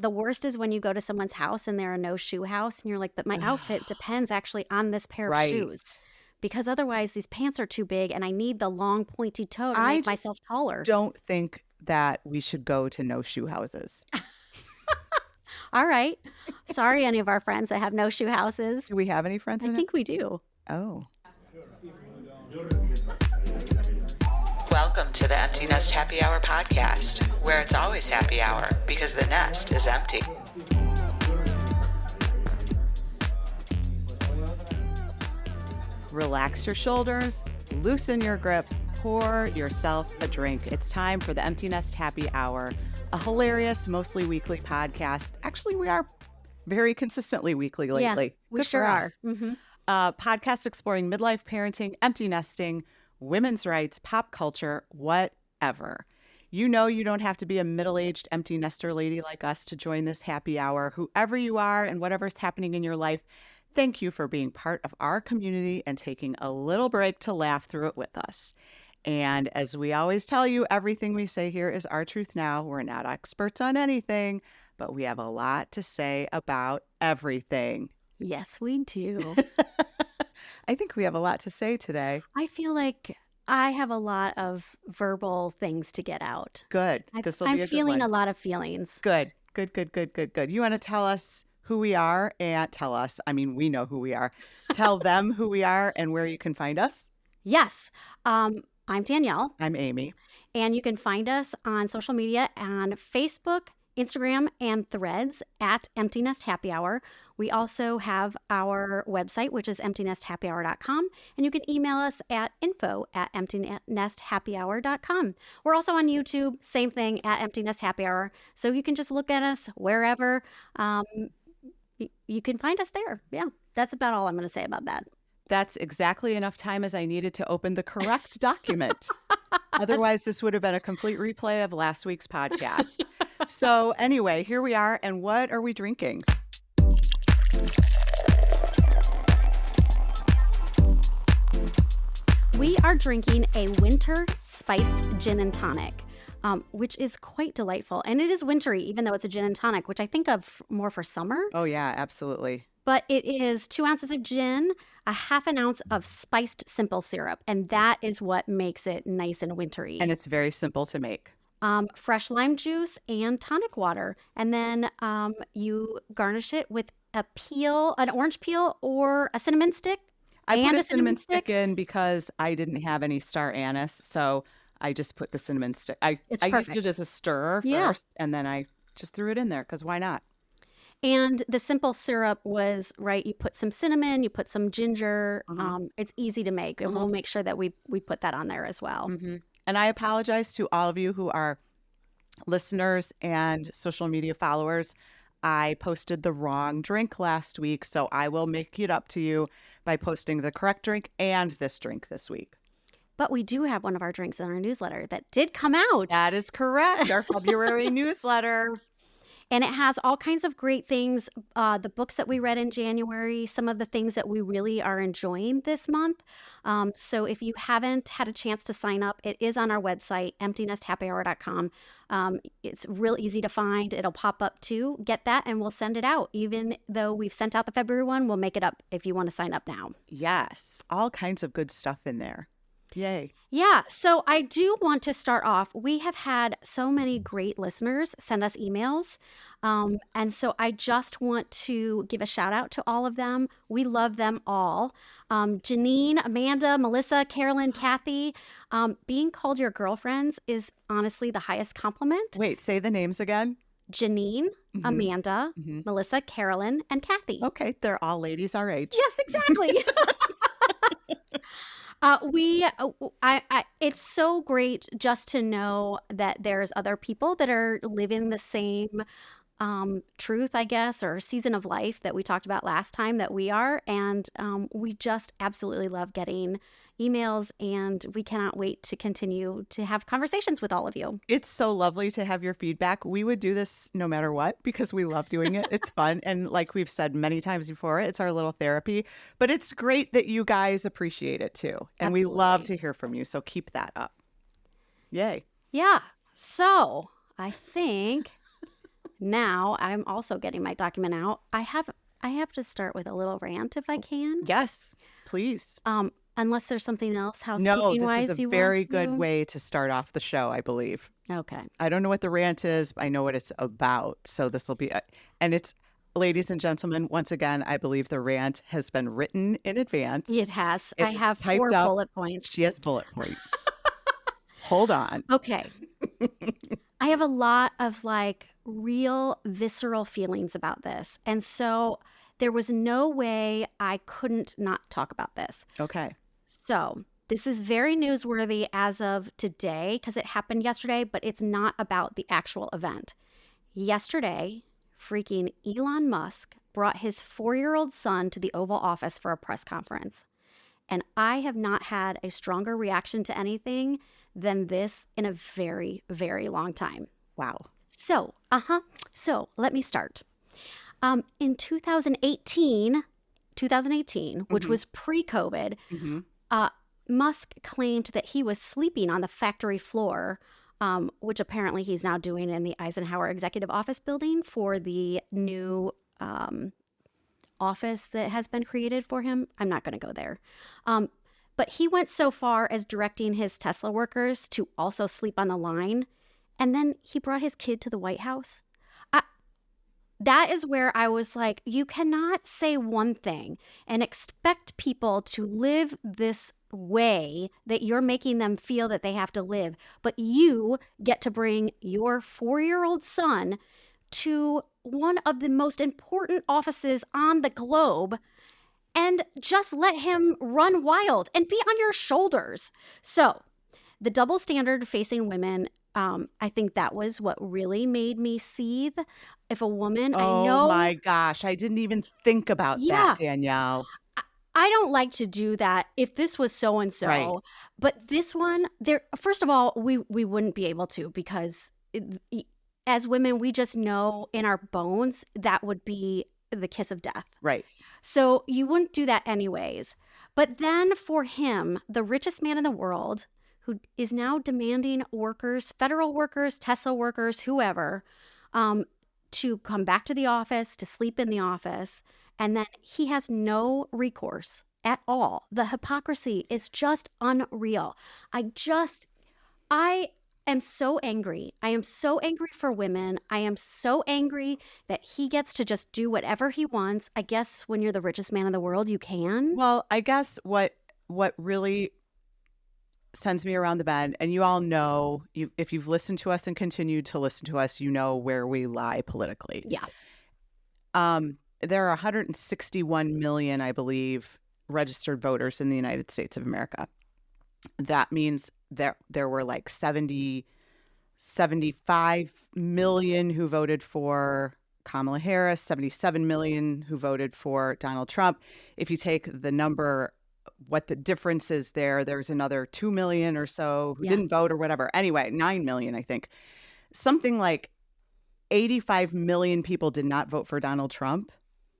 The worst is when you go to someone's house and they're a no-shoe house and you're like, but my outfit depends actually on this pair of shoes. Because otherwise these pants are too big and I need the long pointy toe to make myself taller. Don't think that we should go to no shoe houses. All right. Sorry, any of our friends that have no shoe houses. Do we have any friends? I think we do. Oh. Welcome to the Empty Nest Happy Hour podcast, where it's always happy hour because the nest is empty. Relax your shoulders, loosen your grip, pour yourself a drink. It's time for the Empty Nest Happy Hour, a hilarious, mostly weekly podcast. Actually, we are very consistently weekly lately. Yeah, we sure are. Mm-hmm. Podcast exploring midlife parenting, empty nesting, women's rights, pop culture, whatever. You know you don't have to be a middle-aged empty nester lady like us to join this happy hour. Whoever you are and whatever's happening in your life, thank you for being part of our community and taking a little break to laugh through it with us. And as we always tell you, everything we say here is our truth now. We're not experts on anything, but we have a lot to say about everything. Yes, we do. I think we have a lot to say today. I feel like I have a lot of verbal things to get out. Good. I'm feeling a lot of feelings. Good. You want to tell us who we are and tell us, I mean, we know who we are. Tell them who we are and where you can find us. Yes. I'm Danielle. I'm Amy. And you can find us on social media on Facebook, Instagram, and Threads at Empty Nest Happy Hour. We also have our website, which is emptynesthappyhour.com. And you can email us at info@emptynesthappyhour.com. We're also on YouTube, same thing, at Empty Nest Happy Hour. So you can just look at us wherever. You can find us there. Yeah, that's about all I'm going to say about that. That's exactly enough time as I needed to open the correct document. Otherwise, this would have been a complete replay of last week's podcast. So anyway, here we are. And what are we drinking? We are drinking a winter spiced gin and tonic, which is quite delightful. And it is wintry, even though it's a gin and tonic, which I think of more for summer. Oh, yeah, absolutely. But it is 2 ounces of gin, a half an ounce of spiced simple syrup. And that is what makes it nice and wintry. And it's very simple to make. Fresh lime juice and tonic water. And then you garnish it with an orange peel or a cinnamon stick. I put a cinnamon stick in because I didn't have any star anise. So I just put the cinnamon stick. I used it as a stirrer first. And then I just threw it in there because why not? And the simple syrup was, right, you put some cinnamon, you put some ginger. It's easy to make. And we'll make sure that we put that on there as well. Mm-hmm. And I apologize to all of you who are listeners and social media followers. I posted the wrong drink last week, so I will make it up to you by posting the correct drink and this drink this week. But we do have one of our drinks in our newsletter that did come out. That is correct. Our February newsletter. And it has all kinds of great things, the books that we read in January, some of the things that we really are enjoying this month. So if you haven't had a chance to sign up, it is on our website, emptynesthappyhour.com. It's real easy to find. It'll pop up too. Get that and we'll send it out. Even though we've sent out the February one, we'll make it up if you want to sign up now. Yes, all kinds of good stuff in there. Yay. Yeah. So I do want to start off. We have had so many great listeners send us emails. And so I just want to give a shout out to all of them. We love them all. Janine, Amanda, Melissa, Carolyn, Kathy. Being called your girlfriends is honestly the highest compliment. Wait, say the names again. Janine, Amanda, Melissa, Carolyn, and Kathy. Okay. They're all ladies our age. Yes, exactly. It's so great just to know that there's other people that are living the same truth, I guess, or season of life that we talked about last time that we are. And we just absolutely love getting emails, and we cannot wait to continue to have conversations with all of you. It's so lovely to have your feedback. We would do this no matter what because we love doing it. It's fun. And like we've said many times before, it's our little therapy. But it's great that you guys appreciate it too. And Absolutely. We love to hear from you. So keep that up. Yay. Yeah. So I think now I'm also getting my document out. I have to start with a little rant if I can. Yes, please. Unless there's something else No, housekeeping this is a wise you want very good to. way to start off the show, I believe. Okay. I don't know what the rant is, but I know what it's about. So this will be, and it's, ladies and gentlemen, once again, I believe the rant has been written in advance. It has. It I is have typed 4 up. bullet points. She has bullet points. Hold on. Okay. I have a lot of like real visceral feelings about this. And so there was no way I couldn't not talk about this. Okay. So this is very newsworthy as of today because it happened yesterday, but it's not about the actual event. Yesterday, freaking Elon Musk brought his 4-year-old son to the Oval Office for a press conference. And I have not had a stronger reaction to anything than this in a very, very long time. Wow. So let me start. In 2018, which was pre-COVID, Musk claimed that he was sleeping on the factory floor, which apparently he's now doing in the Eisenhower Executive Office building for the new office that has been created for him. I'm not going to go there. But he went so far as directing his Tesla workers to also sleep on the line. And then he brought his kid to the White House. That is where I was like, you cannot say one thing and expect people to live this way that you're making them feel that they have to live. But you get to bring your 4-year-old son to one of the most important offices on the globe and just let him run wild and be on your shoulders. So the double standard facing women, I think that was what really made me seethe. If a woman, I know. Oh my gosh. I didn't even think about Yeah. that, Danielle. I don't like to do that if this was so and Right. so, but this one, there. First of all, we wouldn't be able to because as women, we just know in our bones that would be the kiss of death. Right. So you wouldn't do that anyways. But then for him, the richest man in the world, who is now demanding workers, federal workers, Tesla workers, whoever, to come back to the office, to sleep in the office, and then he has no recourse at all. The hypocrisy is just unreal. I am so angry. I am so angry for women. I am so angry that he gets to just do whatever he wants. I guess when you're the richest man in the world, you can. Well, I guess what really sends me around the bend, and you all know, if you've listened to us and continued to listen to us, you know where we lie politically. Yeah. There are 161 million, I believe, registered voters in the United States of America. That means there were like 75 million who voted for Kamala Harris, 77 million who voted for Donald Trump. If you take the number, what the difference is there's another 2 million or so who didn't vote or whatever. Anyway, 9 million, I think. Something like 85 million people did not vote for Donald Trump,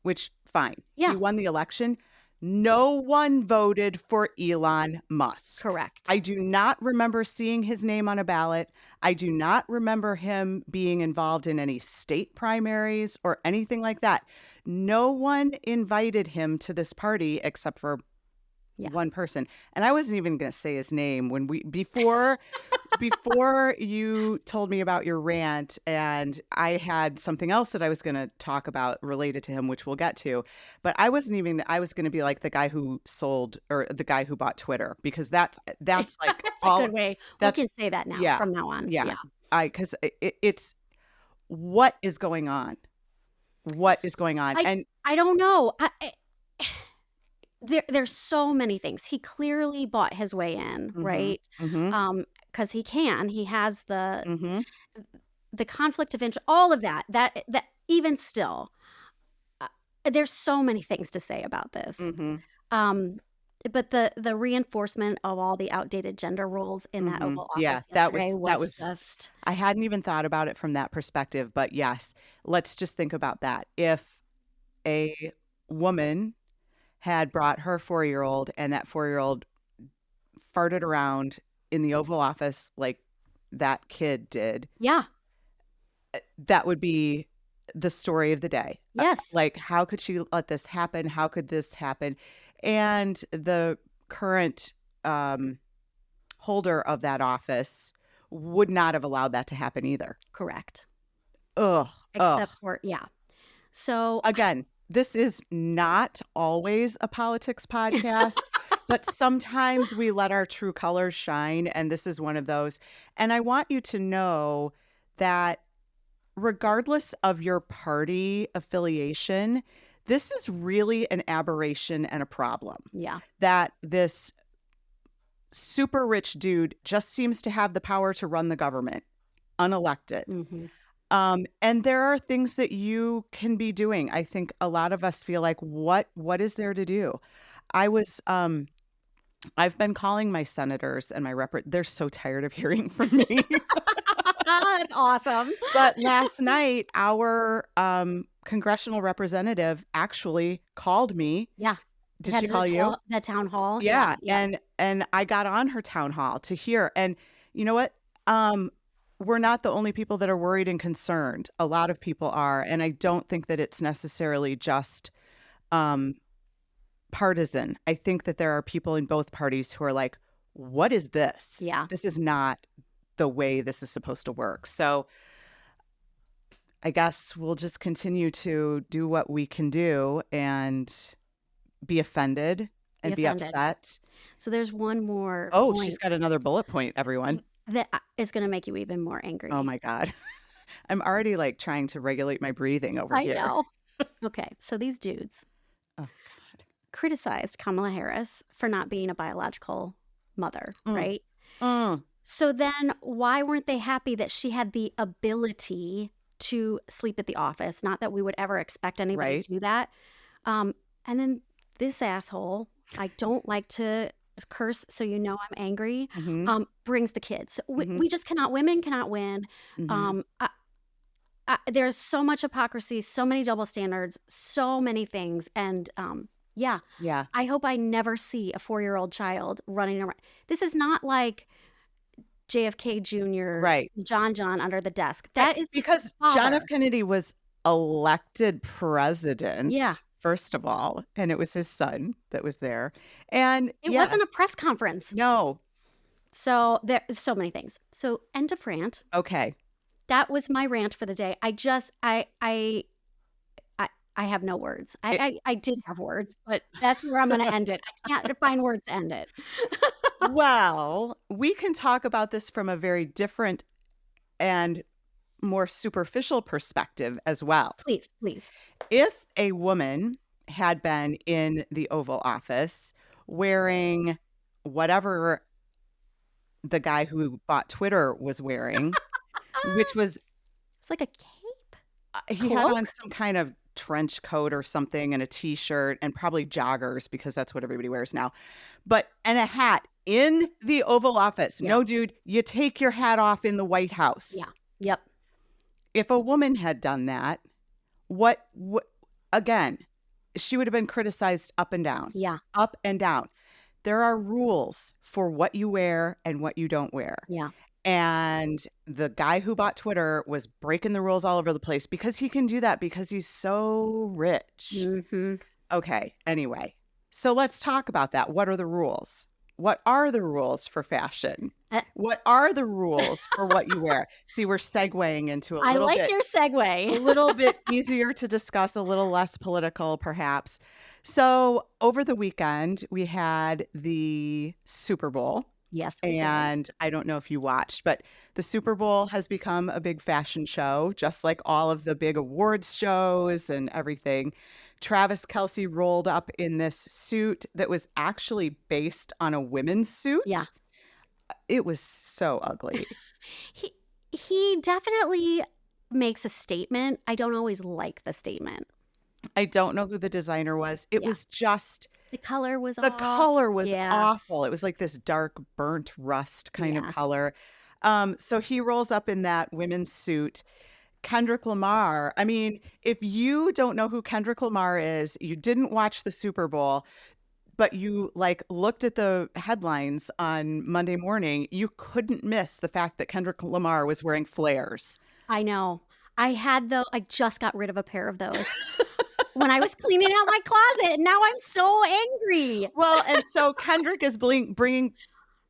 which fine. Yeah. He won the election. No one voted for Elon Musk. Correct. I do not remember seeing his name on a ballot. I do not remember him being involved in any state primaries or anything like that. No one invited him to this party except for one person. And I wasn't even going to say his name when before you told me about your rant, and I had something else that I was going to talk about related to him, which we'll get to. But I was going to be like the guy who sold, or the guy who bought Twitter, because that's like that's all, a good way. We can say that now from now on. Yeah. Because it's what is going on? What is going on? I don't know. There's so many things. He clearly bought his way in, right? Because he has the conflict of interest, all of that even still, there's so many things to say about this. But the reinforcement of all the outdated gender roles in that Oval Office yesterday was just... I hadn't even thought about it from that perspective, but yes, let's just think about that. If a woman had brought her 4-year-old and that 4-year-old farted around in the Oval Office like that kid did. Yeah. That would be the story of the day. Yes. Like, how could she let this happen? How could this happen? And the current holder of that office would not have allowed that to happen either. Correct. Ugh. Except for, yeah. So, Again, this is not always a politics podcast, but sometimes we let our true colors shine, and this is one of those. And I want you to know that regardless of your party affiliation, this is really an aberration and a problem. yeah. That this super rich dude just seems to have the power to run the government, unelected. hmm And there are things that you can be doing. I think a lot of us feel like, what is there to do? I've been calling my senators and my they're so tired of hearing from me. That's awesome. But last night, our congressional representative actually called me. Yeah. Did Had she the call you? The town hall. Yeah. Yeah. And I got on her town hall to hear. And you know what? We're not the only people that are worried and concerned. A lot of people are. And I don't think that it's necessarily just partisan. I think that there are people in both parties who are like, what is this? Yeah. This is not the way this is supposed to work. So I guess we'll just continue to do what we can do and be offended and be offended. upset. So there's one more Oh, point she's got another bullet point, everyone. that is going to make you even more angry. Oh my God. I'm already like trying to regulate my breathing over I here. know. Okay. So these dudes Oh God. criticized Kamala Harris for not being a biological mother, Mm. right? Mm. So then why weren't they happy that she had the ability to sleep at the office? Not that we would ever expect anybody Right. to do that. And then this asshole, I don't like to curse, so you know I'm angry, Mhm. brings the kids. So Mhm. we just cannot, women cannot win. Mhm. There's so much hypocrisy, so many double standards, so many things. And yeah, Yeah. I hope I never see a 4-year-old child running around. This is not like JFK Jr., Right. John under the desk. That is his Because John F. father. Kennedy was elected president, Yeah. first of all, and it was his son that was there. And It wasn't a yes, press conference. no. So there's so many things. So end of rant. Okay. That was my rant for the day. I have no words. I did have words, but that's where I'm going to end it. I can't find words to end it. Well, we can talk about this from a very different and more superficial perspective as well. Please, please. If a woman had been in the Oval Office wearing whatever the guy who bought Twitter was wearing, which was It's like a cape. he had on Cloak? some kind of trench coat or something and a t-shirt and probably joggers because that's what everybody wears now. And a hat in the Oval Office. Yeah. No, dude, you take your hat off in the White House. Yeah. Yep. If a woman had done that, what again, she would have been criticized up and down. Yeah. Up and down. There are rules for what you wear and what you don't wear. Yeah. And the guy who bought Twitter was breaking the rules all over the place because he can do that because he's so rich. Mm-hmm. Okay, anyway. So let's talk about that. What are the rules? What are the rules for fashion? What are the rules for what you wear? See, we're segueing into a I little like bit. your segue. A little bit easier to discuss, a little less political, perhaps. So over the weekend, we had the Super Bowl. Yes, we did. And I don't know if you watched, but the Super Bowl has become a big fashion show, just like all of the big awards shows and everything. Travis Kelce rolled up in this suit that was actually based on a women's suit. Yeah. It was so ugly. He definitely makes a statement. I don't always like the statement. I don't know who the designer was. It Yeah. was just The color was the off. color was Yeah. awful. It was like this dark burnt rust kind of Yeah. color. So he rolls up in that women's suit. Kendrick Lamar. I mean, if you don't know who Kendrick Lamar is, you didn't watch the Super Bowl, but you like looked at the headlines on Monday morning, you couldn't miss the fact that Kendrick Lamar was wearing flares. I know. I just got rid of a pair of those when I was cleaning out my closet, and now I'm so angry. Well, and so Kendrick is bringing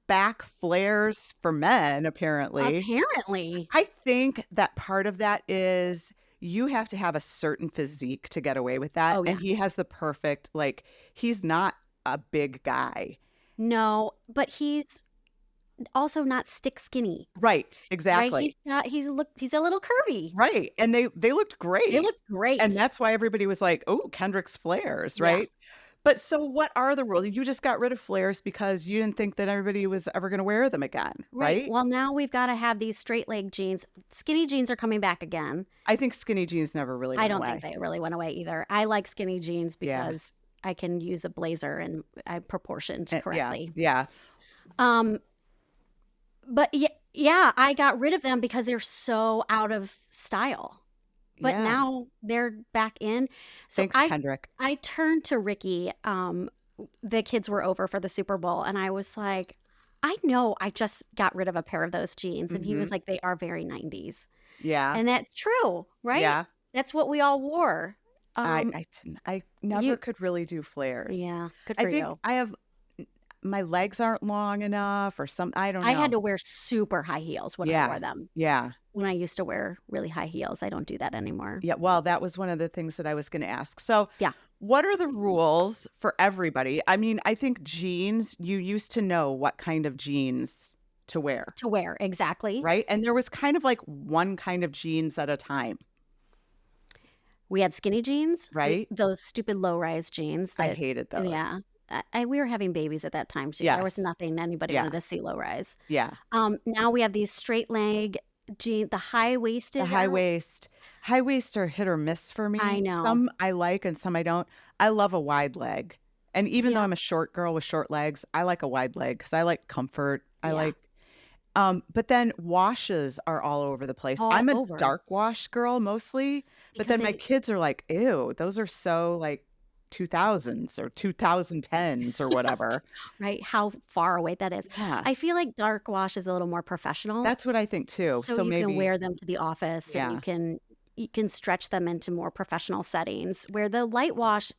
back flares for men, apparently. Apparently. I think that part of that is you have to have a certain physique to get away with that. Oh, yeah. And he has the perfect, like, he's not a big guy. No, but he's also not stick skinny, Right. right? Exactly. He's a little curvy. Right. And they looked great. They look great. And that's why everybody was like, oh, Kendrick's flares, Yeah. right? But so what are the rules? You just got rid of flares because you didn't think that everybody was ever going to wear them again, right? Well, now we've got to have these straight leg jeans. Skinny jeans are coming back again. I think skinny jeans never really I went don't away. think they really went away either. I like skinny jeans Yeah. because I can use a blazer and I proportioned Yeah. correctly. Yeah. But yeah, I got rid of them because they're so out of style. But Yeah. now they're back in. So Thanks, Kendrick. I turned to Ricky. The kids were over for the Super Bowl, and I was like, I know I just got rid of a pair of those jeans. And he was like, they are very 90s. Yeah. And that's true, right? Yeah. That's what we all wore. I never you- could really do flares. Yeah, good I for think you. I have my legs aren't long enough or some I don't know. I had to wear super high heels when I Yeah. wore them. Yeah. When I used to wear really high heels, I don't do that anymore. Yeah. Well, that was one of the things that I was going to ask. So, Yeah. what are the rules for everybody? I mean, I think jeans, you used to know what kind of jeans to wear, To wear, exactly. right? And there was kind of like one kind of jeans at a time. We had skinny jeans, Right. those stupid low-rise jeans. I That, hated those. yeah, we were having babies at that time too. There was Yes. nothing anybody Yeah. wanted to see low-rise. Yeah. Now we have these straight leg jeans, the high-waisted. The high waist. High waist are hit or miss for me. I know. Some I like and some I don't. I love a wide leg. And even though Yeah. I'm a short girl with short legs, I like a wide leg because I like comfort. I Yeah. like but then washes are all over the place. All I'm a over. dark wash girl mostly, but Because then my they- kids are like, ew, those are so like 2000s or 2010s or whatever. Right? How far away that is. Yeah. I feel like dark wash is a little more professional. That's what I think too. so So you maybe can wear them to the office Yeah. and you can stretch them into more professional settings. Where the light wash,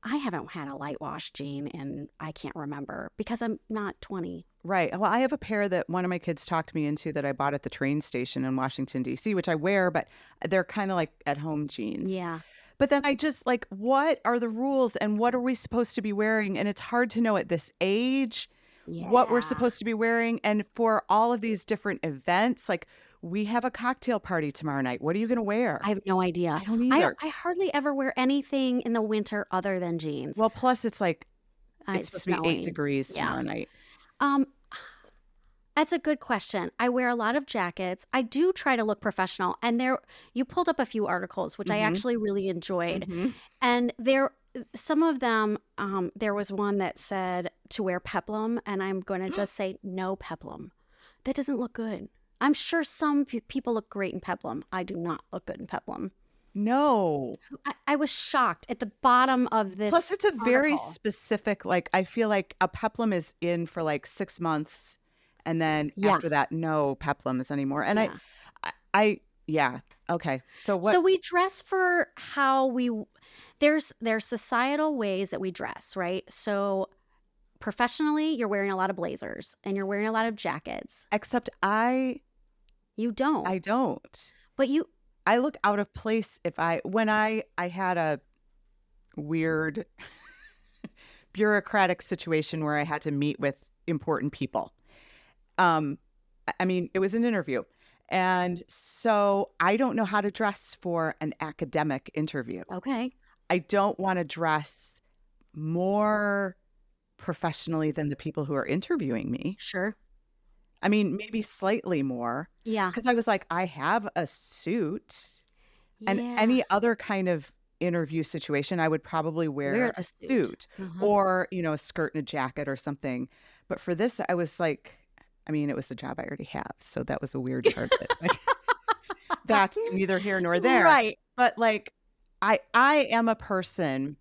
I haven't had a light wash jean and I can't remember because I'm not 20. Right. Well, I have a pair that one of my kids talked me into that I bought at the train station in Washington, D.C., which I wear, but they're kind of like at home jeans. Yeah. But then I just like, what are the rules and what are we supposed to be wearing? And it's hard to know at this age what we're Yeah. supposed to be wearing. And for all of these different events, like we have a cocktail party tomorrow night. What are you going to wear? I have no idea. I don't either. I hardly ever wear anything in the winter other than jeans. Well, plus it's like, it's It's supposed to be 8 snowing. degrees Yeah. tomorrow night. That's a good question. I wear a lot of jackets. I do try to look professional. And you pulled up a few articles, which I actually really enjoyed. Mhm. And some of them, there was one that said to wear peplum, and I'm going to just say no peplum. That doesn't look good. I'm sure some people look great in peplum. I do not look good in peplum. No. I was shocked at the bottom of this. Plus, it's a very article. specific, like, I feel like a peplum is in for like 6 months. And then Yeah. after that, no peplums anymore. And Yeah. yeah. Okay. So what? So we dress for how there's societal ways that we dress, right? So professionally, you're wearing a lot of blazers and you're wearing a lot of jackets. Except I You don't. don't. But you I look out of place when I had a weird bureaucratic situation where I had to meet with important people. I mean, it was an interview. And so I don't know how to dress for an academic interview. okay. I don't want to dress more professionally than the people who are interviewing me. Sure. I mean, maybe slightly more. Yeah. Because I was like, I have a suit. And Yeah. any other kind of interview situation, I would probably wear Wear a the suit Mhm. or, a skirt and a jacket or something. But for this, I was like, I mean, it was a job I already have. So that was a weird part of it. But that's neither here nor there. Right. But like, I am a person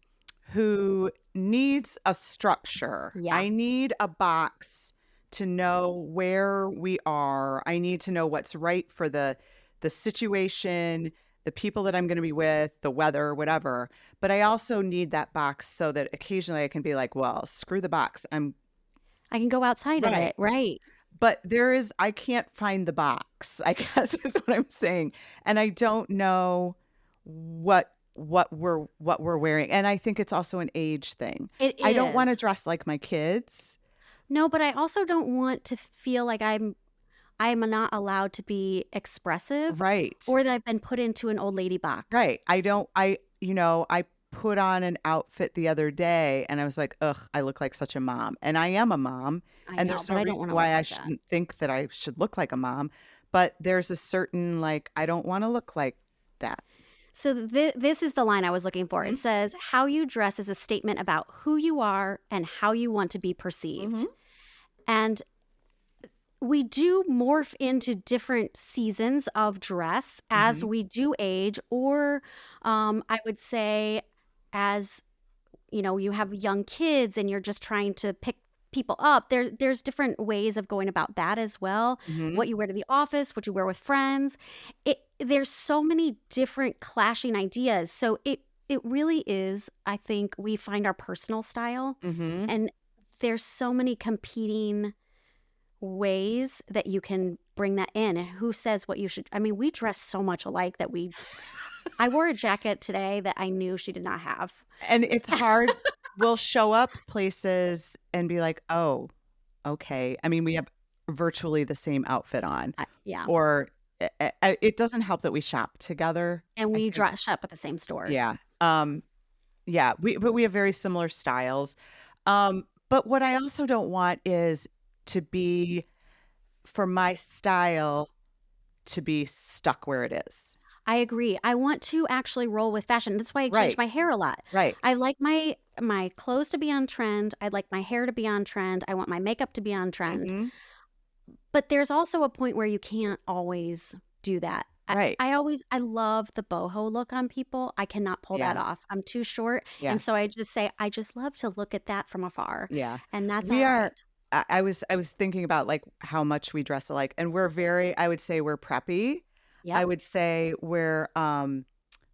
who needs a structure. Yeah. I need a box to know where we are. I need to know what's right for the the situation, the people that I'm going to be with, the weather, whatever. But I also need that box so that occasionally I can be like, well, screw the box. I can go outside of Right. it. Right. But I can't find the box, I guess is what I'm saying. And I don't know what we're wearing. And I think it's also an age thing. It I don't want to is. dress like my kids. No, but I also don't want to feel like I'm not allowed to be expressive Right. or that I've been put into an old lady box. Right. I put on an outfit the other day and I was like, ugh, I look like such a mom. And I am a mom. I And know, there's but no I don't reason want to why look I like that. shouldn't think that I should look like a mom. But there's a certain, like, I don't want to look like that. So this is the line I was looking for. Mhm. It says, how you dress is a statement about who you are and how you want to be perceived. Mhm. And we do morph into different seasons of dress as Mhm. we do age, or I would say as you have young kids and you're just trying to pick people up. There's different ways of going about that as well. Mhm. What you wear to the office, what you wear with friends. There's so many different clashing ideas. So it really is, I think we find our personal style, Mhm. and there's so many competing ways that you can bring that in. And who says what you should? I mean, we dress so much alike that I wore a jacket today that I knew she did not have. And it's hard. We'll show up places and be like, oh, okay. I mean, we have virtually the same outfit on. Yeah. Or it doesn't help that we shop together. And I we think, dress shop at the same stores. yeah. Yeah, but we have very similar styles. But what I also don't want is to be, for my style, to be stuck where it is. I agree. I want to actually roll with fashion. That's why I change Right. my hair a lot. Right. I like my clothes to be on trend. I'd like my hair to be on trend. I want my makeup to be on trend. Mhm. But there's also a point where you can't always do that. Right. I love the boho look on people. I cannot pull that Yeah. off. I'm too short. Yeah. And so I just say, I just love to look at that from afar. Yeah. And that's We all are right. I was thinking about like how much we dress alike, and I would say we're preppy. I Yep. would say we're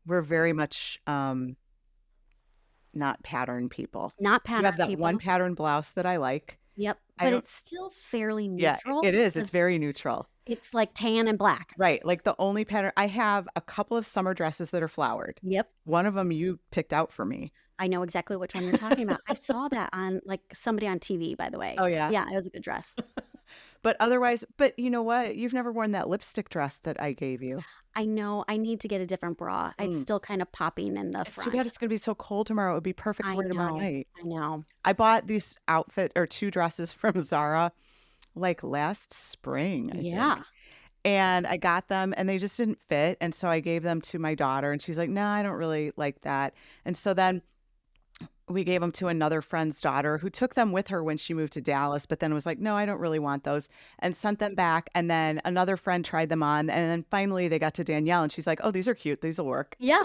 very much not pattern people. Not You have pattern that one people. pattern blouse that I like. Yep. I But don't it's still fairly Yeah, neutral. it is. It's Because very neutral. it's like tan and black. Right. Like the only pattern I have a couple of summer dresses that are flowered. Yep. One of them you picked out for me. I know exactly which one you're talking about. I saw that on like somebody on TV, by the way. Oh yeah. Yeah, it was a good dress. But otherwise, but you know what? You've never worn that lipstick dress that I gave you. I know I need to get a different bra. It's Mm. still kind of popping in the It's too bad front. it's going to be so cold tomorrow. It would be perfect to I wear tomorrow know. night. I know. I bought these two dresses from Zara like last spring, I Yeah. think. And I got them and they just didn't fit. And so I gave them to my daughter and she's like, no, I don't really like that. And so then we gave them to another friend's daughter who took them with her when she moved to Dallas, but then was like, no, I don't really want those, and sent them back. And then another friend tried them on. And then finally they got to Danielle and she's like, oh, these are cute. These will work. Yeah.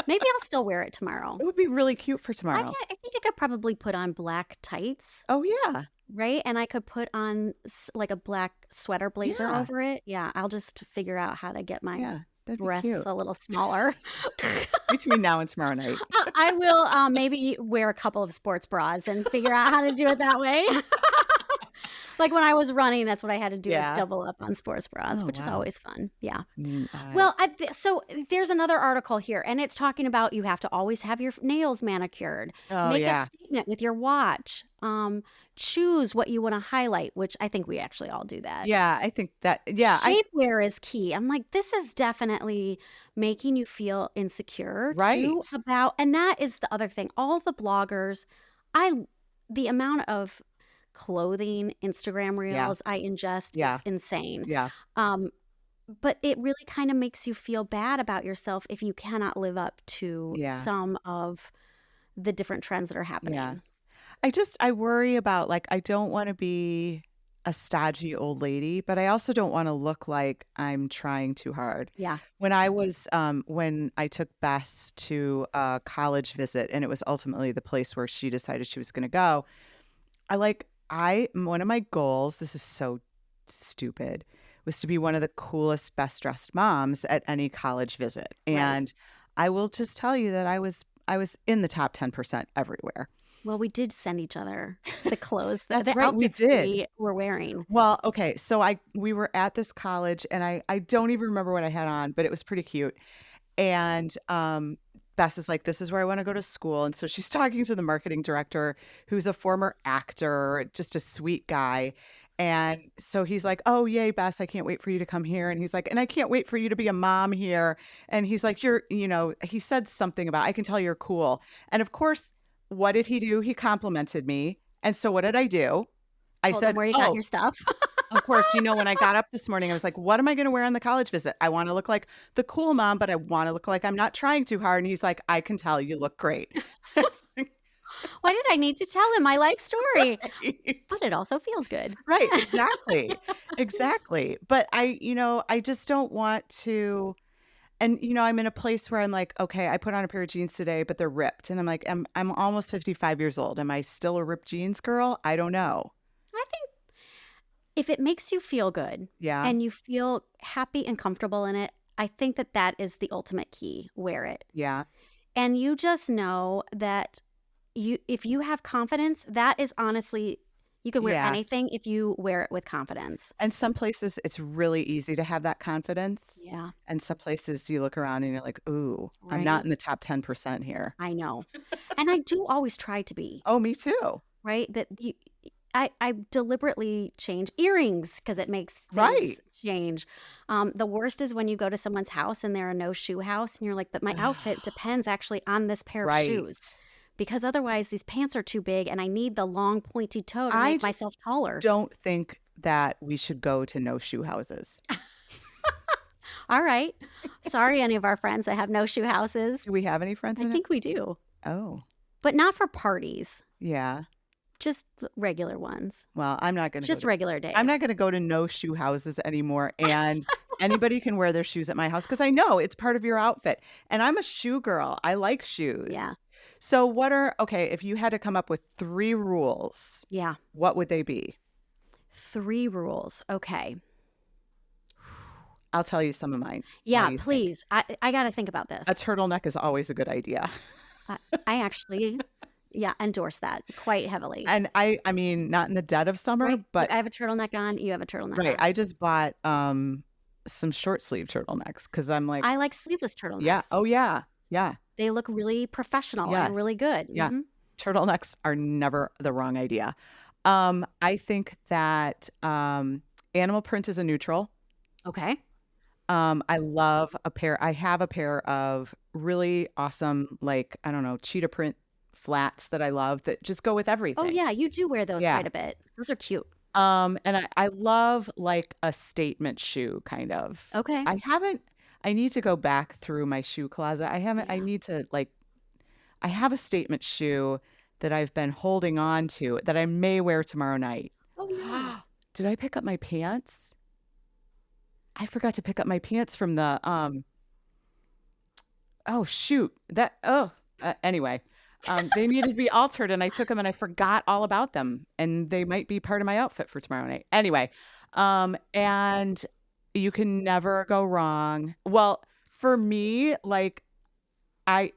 Maybe I'll still wear it tomorrow. It would be really cute for I tomorrow. think I could probably put on black tights, Oh, yeah. right? And I could put on like a black sweater blazer Yeah. over it. Yeah, I'll just figure out how to get my Yeah. That'd be breasts cute. a little smaller. Between now and tomorrow night. I will maybe wear a couple of sports bras and figure out how to do it that way. Like when I was running, that's what I had to do Yeah. is double up on sports bras, Oh, which is wow. always fun. Yeah. Mm, Well, so there's another article here, and it's talking about you have to always have your nails manicured. oh, Make yeah. a statement with your watch. Choose what you want to highlight, which I think we actually all do that. Yeah, I think that, yeah. Shapewear is key. I'm like, this is definitely making you feel insecure too Right. about, and that is the other thing. All the bloggers, the amount of clothing Instagram Yeah. reels I ingest Yeah. is insane. Yeah. But it really kind of makes you feel bad about yourself if you cannot live up to Yeah. some of the different trends that are happening. Yeah. I worry about, like, I don't want to be a stodgy old lady, but I also don't want to look like I'm trying too hard. Yeah. When I took Bess to a college visit, and it was ultimately the place where she decided she was going to go, one of my goals, this is so stupid, was to be one of the coolest, best dressed moms at any college visit. Right. And I will just tell you that I was in the top 10% everywhere. Well, we did send each other the clothes, That's the right, we outfits did. we were wearing. Well, okay, so we were at this college, and I don't even remember what I had on, but it was pretty cute. And Bess is like, this is where I want to go to school. And so she's talking to the marketing director, who's a former actor, just a sweet guy. And so he's like, oh, yay, Bess, I can't wait for you to come here. And he's like, and I can't wait for you to be a mom here. And he's like, he said something about, I can tell you're cool. And of course, what did he do? He complimented me. And so what did I do? I Told them said, where you got oh, your stuff. of course, when I got up this morning, I was like, what am I going to wear on the college visit? I want to look like the cool mom, but I want to look like I'm not trying too hard. And he's like, I can tell you look great. I was like, Why did I need to tell him my life story? right. But it also feels good. Right, exactly. Exactly. But I just don't want to. And, I'm in a place where I'm like, okay, I put on a pair of jeans today, but they're ripped. And I'm like, I'm almost 55 years old. Am I still a ripped jeans girl? I don't know. I think if it makes you feel good Yeah. and you feel happy and comfortable in it, I think that is the ultimate key. Wear it. Yeah. And you just know that if you have confidence, that is honestly, you can wear Yeah. anything if you wear it with confidence. And some places it's really easy to have that confidence. Yeah, And some places you look around and you're like, ooh, I'm Right. not in the top 10% here. I know. And I do always try to be, Oh, me too. right? I deliberately change earrings because it makes things Right. change. The worst is when you go to someone's house and they're a no-shoe house and you're like, but my outfit depends actually on this pair of Right. shoes. Because otherwise these pants are too big and I need the long pointy toe to I make just myself taller. Don't think that we should go to no shoe houses. All right. Sorry, any of our friends that have no shoe houses. Do we have any friends I in think we do, it? Oh, but not for parties, yeah. just regular ones, Well, I'm not going to just regular days. I'm not going to go to no shoe houses anymore. And anybody can wear their shoes at my house because I know it's part of your outfit. And I'm a shoe girl. I like shoes. Yeah. So if you had to come up with 3 rules, Yeah. what would they be? 3 rules. Okay. I'll tell you some of mine. What Yeah, do you think? please. I got to think about this. A turtleneck is always a good idea. I actually, endorse that quite heavily. And I mean, not in the dead of summer, Right? but I have a turtleneck on. You have a turtleneck right. on. I just bought some short sleeve turtlenecks because I'm like, I like sleeveless turtlenecks. yeah. Oh, yeah. Yeah. They look really professional Yes. and really good. Yeah. Mhm. Turtlenecks are never the wrong idea. I think that animal print is a neutral. Okay. I love I have a pair of really awesome, like, I don't know, cheetah print flats that I love that just go with everything. Oh, yeah. You do wear those Yeah. quite a bit. Those are cute. And I love like a statement shoe kind of. Okay. I need to go back through my shoe closet. I Yeah. need to I have a statement shoe that I've been holding on to that I may wear tomorrow night. Oh, nice. Did I pick up my pants? I forgot to pick up my pants from the oh shoot. Anyway. They needed to be altered and I took them and I forgot all about them and they might be part of my outfit for tomorrow night. Anyway, and you can never go wrong. Well, for me, like I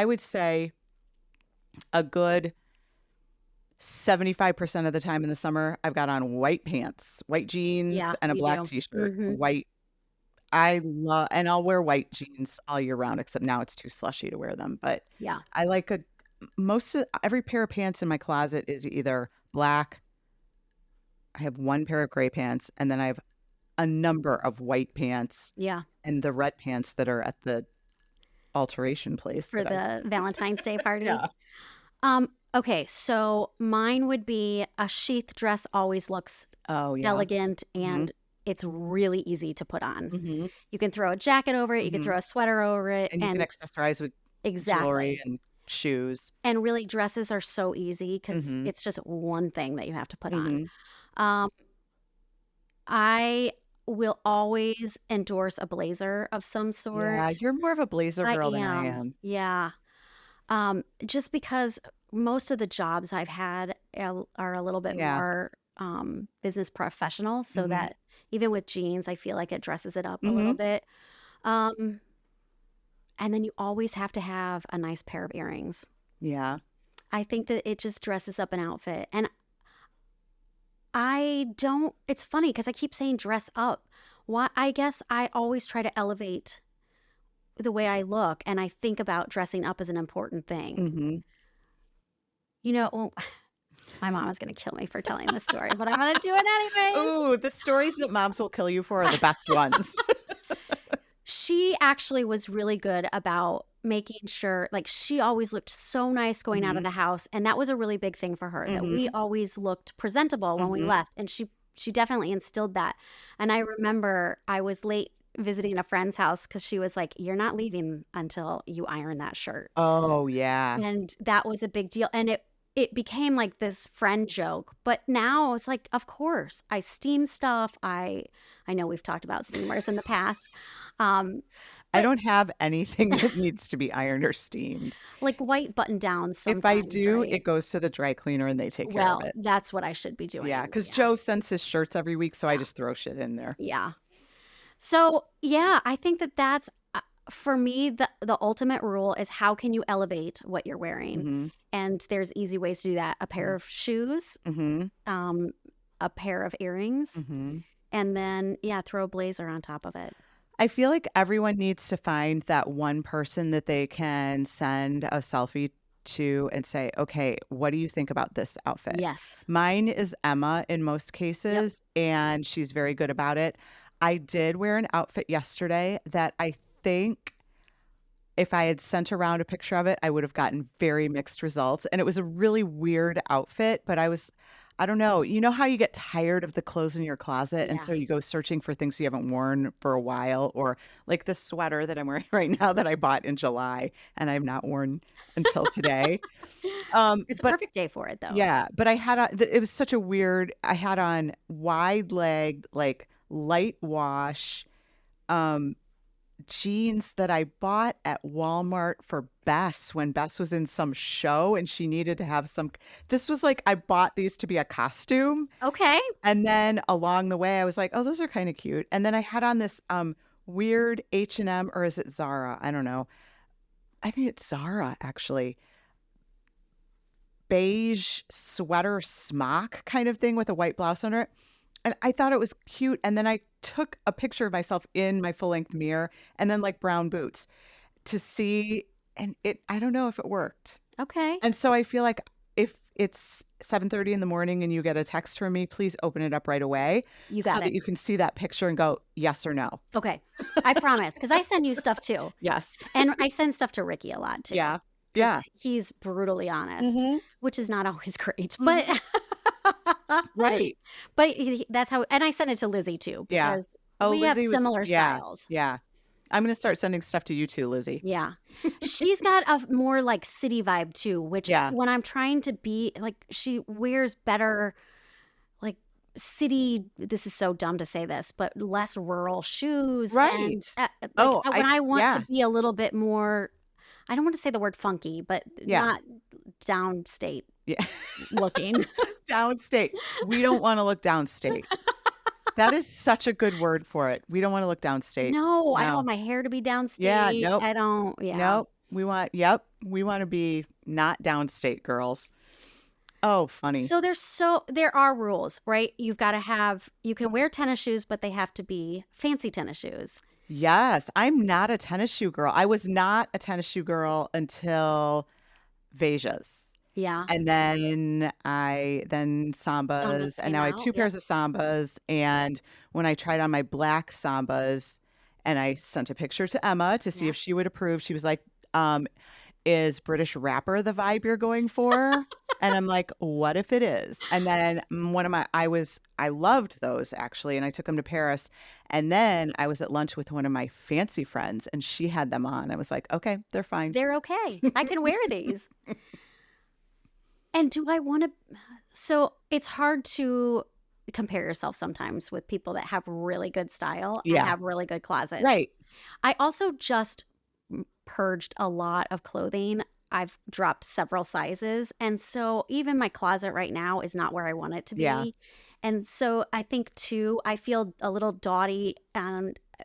would say a good 75% of the time in the summer, I've got on white pants, white jeans, Yeah, and a you black do. t-shirt. Mhm. White. And I'll wear white jeans all year round, except now it's too slushy to wear them. But Yeah. I like every pair of pants in my closet is either black. I have one pair of gray pants, and then I have a number of white pants Yeah. and the red pants that are at the alteration place. For that I- the Valentine's Day party. Yeah. Okay. So mine would be a sheath dress always looks Oh, yeah. elegant and it's really easy to put on. Mhm. You can throw a jacket over it. You can Mhm. throw a sweater over it. And you can accessorize with exactly. jewelry and shoes. And really dresses are so easy because Mhm. it's just one thing that you have to put Mhm. on. I will always endorse a blazer of some sort. Yeah, you're more of a blazer girl than I am. Yeah. Just because most of the jobs I've had are a little bit Yeah. more business professional, so that even with jeans, I feel like it dresses it up a little Mm-hmm. bit. Um, and then you always have to have a nice pair of earrings. Yeah. I think that it just dresses up an outfit. And it's funny because I keep saying dress up. Why? I guess I always try to elevate the way I look, and I think about dressing up as an important thing. Mm-hmm. Well, my mom is going to kill me for telling this story, but I'm going to do it anyways. Ooh, the stories that moms will kill you for are the best ones. She actually was really good about making sure, like, she always looked so nice going out of the house, and that was a really big thing for her, that we always looked presentable when we left, and she definitely instilled that. And I remember I was late visiting a friend's house because she was like, "You're not leaving until you iron that shirt." Oh, yeah. And that was a big deal, and it became like this friend joke. But now it's like, of course, I steam stuff. I know we've talked about steamers in the past. I don't have anything that needs to be ironed or steamed. Like white button downs If I sometimes, do, right? it goes to the dry cleaner and they take care of Well, it. that's what I should be doing. Yeah, because Joe sends his shirts every week, so I just throw shit in there. Yeah. So, yeah, I think that's for me, the ultimate rule is, how can you elevate what you're wearing? And there's easy ways to do that. A pair of shoes, a pair of earrings, and then, throw a blazer on top of it. I feel like everyone needs to find that one person that they can send a selfie to and say, okay, what do you think about this outfit? Yes. Mine is Emma in most cases, and she's very good about it. I did wear an outfit yesterday that I think if I had sent around a picture of it, I would have gotten very mixed results. And it was a really weird outfit, but I don't know. You know how you get tired of the clothes in your closet, and so you go searching for things you haven't worn for a while, or like this sweater that I'm wearing right now that I bought in July and I've not worn until today. It's a But perfect day for it, though. yeah, but I had it was such a weird. I had on wide legged, like light wash, jeans that I bought at Walmart for Bess when Bess was in some show and she needed to have some. This was like, I bought these to be a costume. Okay. And then along the way, I was like, oh, those are kind of cute. And then I had on this weird H&M, or is it Zara? I don't know. I think it's Zara, actually. Beige sweater smock kind of thing with a white blouse under it. And I thought it was cute. And then I took a picture of myself in my full length mirror and then like brown boots to see. And I don't know if it worked. Okay. And so I feel like if it's 7:30 in the morning and you get a text from me, please open it up right away. You got so it. that you can see that picture and go yes or no. Okay. I promise. Because I send you stuff too. Yes. And I send stuff to Ricky a lot too. Yeah. Yeah. He's brutally honest, which is not always great, but right. But that's how, and I send it to Lizzie too, because we have Lizzie similar styles. Yeah. I'm going to start sending stuff to you too, Lizzie. Yeah. She's got a more like city vibe too, which when I'm trying to be like, she wears better, like city, this is so dumb to say this, but less rural shoes. Right. And, when I want to be a little bit more, I don't want to say the word funky, but not downstate looking. Downstate. We don't want to look downstate. That is such a good word for it. We don't want to look downstate. No, I don't want my hair to be downstate. Yeah, nope. I don't. Yeah. Nope. We want to be not downstate girls. Oh, funny. So there are rules, right? You can wear tennis shoes, but they have to be fancy tennis shoes. Yes, I'm not a tennis shoe girl. I was not a tennis shoe girl until Vejas. Yeah. And then Sambas, and now I have two pairs of Sambas. And when I tried on my black Sambas and I sent a picture to Emma to see if she would approve, she was like, is British rapper the vibe you're going for? And I'm like, what if it is? And then I loved those actually. And I took them to Paris. And then I was at lunch with one of my fancy friends and she had them on. I was like, okay, they're fine. They're okay. I can wear these. And do I want to? So it's hard to compare yourself sometimes with people that have really good style and have really good closets. Right. I also just purged a lot of clothing. I've dropped several sizes. And so even my closet right now is not where I want it to Yeah. be. And so I think too, I feel a little dotty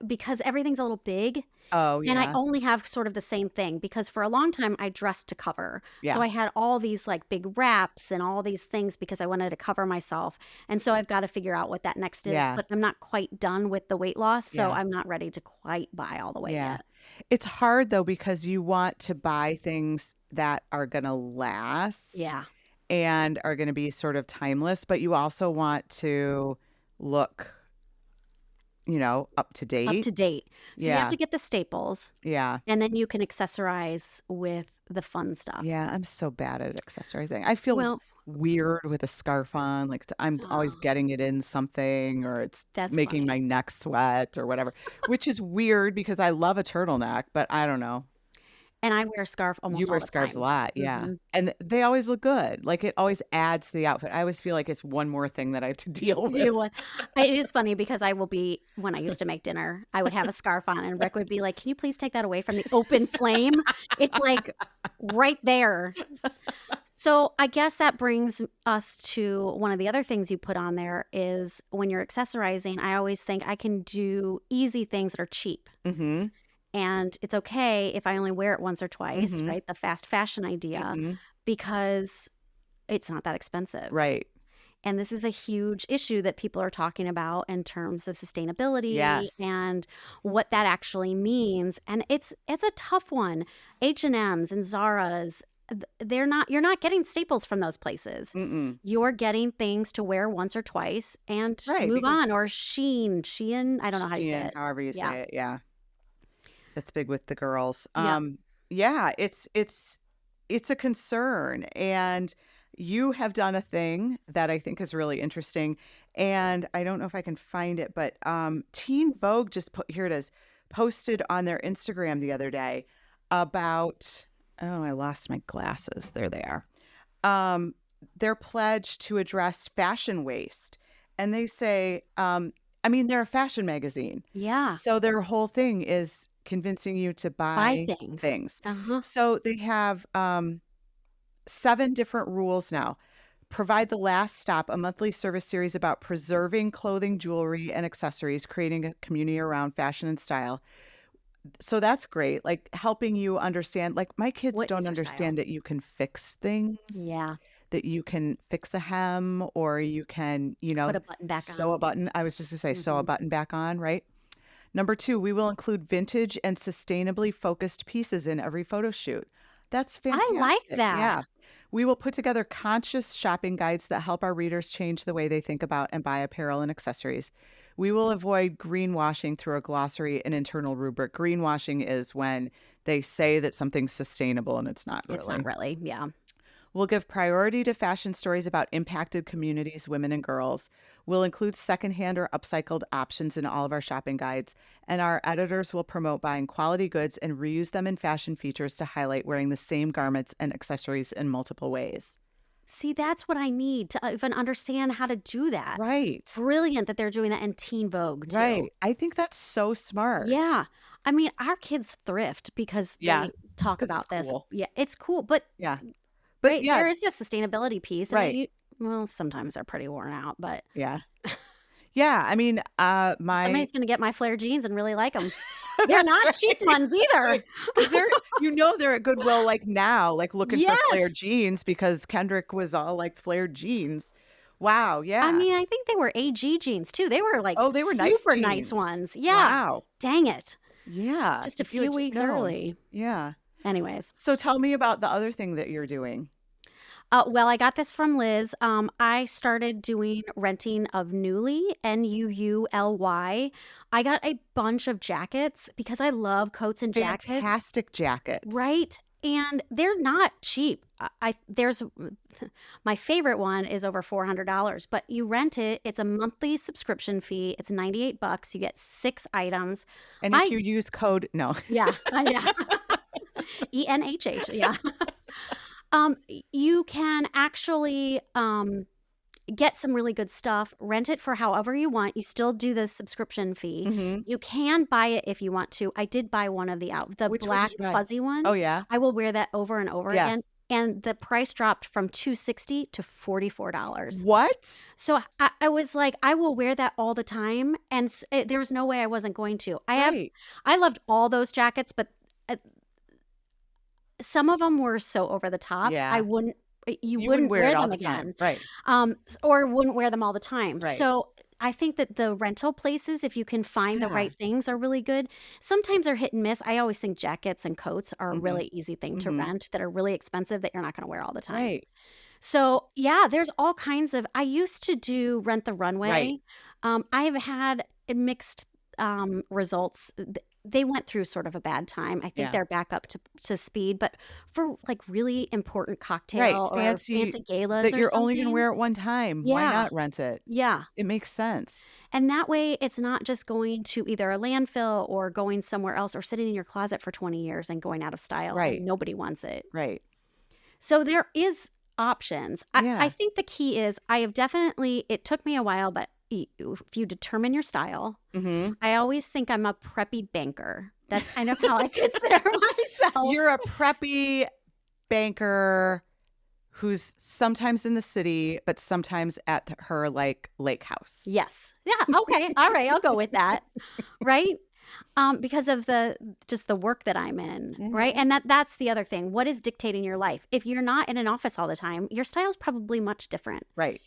because everything's a little big. Oh, And I yeah. only have sort of the same thing because for a long time I dressed to cover. So Yeah. I had all these like big wraps and all these things because I wanted to cover myself. And so I've got to figure out what that next is, Yeah. but I'm not quite done with the weight loss. So Yeah. I'm not ready to quite buy all the way Yeah. yet. It's hard though because you want to buy things that are going to last Yeah. and are going to be sort of timeless, but you also want to look, up to Up to date. date. So you have Yeah. to get the staples Yeah. and then you can accessorize with the fun stuff. Yeah. I'm so bad at accessorizing. I feel Well, weird with a scarf on. Like I'm always oh, getting it in something or it's that's making my funny. neck sweat or whatever, which is weird because I love a turtleneck, but I don't know. And I wear a scarf You almost wear all the scarves a time. lot, yeah. And they always look good. Like, it always adds to the outfit. I always feel like it's one more thing that I have to deal with. Do what it is funny because I will be when I used to make dinner, I would have a scarf on and Rick would be like, "Can you please take that away from the open flame?" It's like right there. So I guess that brings us to one of the other things you put on there is when you're accessorizing, I always think I can do easy things that are cheap. Mhm, And it's okay if I only wear it once or twice, mhm, right? The fast fashion idea, mhm. because it's not that expensive. Right. And this is a huge issue that people are talking about in terms of sustainability Yes. and what that actually means. And it's a tough one. H&M's and Zara's, you're not getting staples from those places. Mm-mm. You're getting things to wear once or twice and Right, move because on. Or Shein, I don't know how you say Shein, it. however you Yeah. say it, yeah. That's big with the girls. Yep. Yeah, it's a concern, and you have done a thing that I think is really interesting, and I don't know if I can find it, but Teen Vogue just put here it is posted on their Instagram the other day about oh, I lost my glasses. There they are. Um, their pledge to address fashion waste, and they say, I mean, they're a fashion magazine. Yeah. So their whole thing is convincing you to Buy buy things. things. Uh-huh. So they have 7 different rules now. Provide the last stop, a monthly service series about preserving clothing, jewelry, and accessories, creating a community around fashion and style. So that's great. Like helping you understand, like my kids What don't is your style? understand that you can fix things, Yeah. that you can fix a hem or you can, Put a button back sew a on. button. I was just to say, sew a Hmm. button back on, right? Number 2, we will include vintage and sustainably focused pieces in every photo shoot. That's I like fantastic. that. Yeah. We will put together conscious shopping guides that help our readers change the way they think about and buy apparel and accessories. We will avoid greenwashing through a glossary and internal rubric. Greenwashing is when they say that something's sustainable and it's not It's not really. really. Yeah. We'll give priority to fashion stories about impacted communities, women, and girls. We'll include secondhand or upcycled options in all of our shopping guides. And our editors will promote buying quality goods and reuse them in fashion features to highlight wearing the same garments and accessories in multiple ways. See, that's what I need to even understand how to do that. Right. Brilliant that they're doing that in Teen Vogue too. Right. I think that's so smart. Yeah. I mean, our kids thrift because Yeah. they talk Because it's about this. cool. Yeah, it's cool. But Yeah. But right, yeah, there is this sustainability piece. And right. well, sometimes they're pretty worn out, but Yeah. Yeah. I mean, my somebody's going to get my flare jeans and really like them. They're That's not cheap right. ones That's either. right. Because they're at Goodwill like now, like looking for flared Yes. jeans because Kendrick was all like flared jeans. Wow. I Yeah. mean, I think they were AG jeans too. They were like Oh, they were nice super nice jeans. ones. Yeah. Wow. Dang it. Yeah. Just a If you had few just weeks known. early. Yeah. Anyways. So tell me about the other thing that you're doing. Well, I got this from Liz. I started doing renting of Nuuly, Nuuly. I got a bunch of jackets because I love coats and jackets, Fantastic jackets. right? And they're not cheap. There's my favorite one is over $400, but you rent it. It's a monthly subscription fee. It's $98. You get 6 items. And if I you use code, no. Yeah, yeah. ENHH. Yeah. You can actually get some really good stuff, rent it for however you want. You still do the subscription fee. Mm-hmm. You can buy it if you want to. I did buy one of the Which one black did you buy? fuzzy one. Oh, yeah? I will wear that over and over Yeah. again. And the price dropped from $260 to $44. What? So I was like, I will wear that all the time. And there was no way I wasn't going to. Right. I loved all those jackets, but some of them were so over the top. Yeah. You You wouldn't wear it all them the time. again. Right. Or wouldn't wear them all the time. Right. So I think that the rental places, if you can find the Yeah. right things, are really good. Sometimes they're hit and miss. I always think jackets and coats are a Mhm. really easy thing to Mhm. rent that are really expensive that you're not going to wear all the time. Right. So yeah, there's all kinds of. I used to do Rent the Runway. Right. I have had mixed results. They went through sort of a bad time. I think Yeah. they're back up to speed, but for like really important cocktail Right. or Fancy galas that or you're only going to something. wear it one time. Why Yeah. not rent it? Yeah. It makes sense. And that way it's not just going to either a landfill or going somewhere else or sitting in your closet for 20 years and going out of style. Right. And nobody wants it. Right. So there is options. Yeah. I think the key is it took me a while, but if you determine your style, Mm-hmm. I always think I'm a preppy banker. That's kind of how I consider myself. You're a preppy banker who's sometimes in the city, but sometimes at her like lake house. Yes. Yeah. Okay. All right. I'll go with that. Right. Because of the work that I'm in, right? Mhm. And that's the other thing. What is dictating your life? If you're not in an office all the time, your style's probably much different. Right.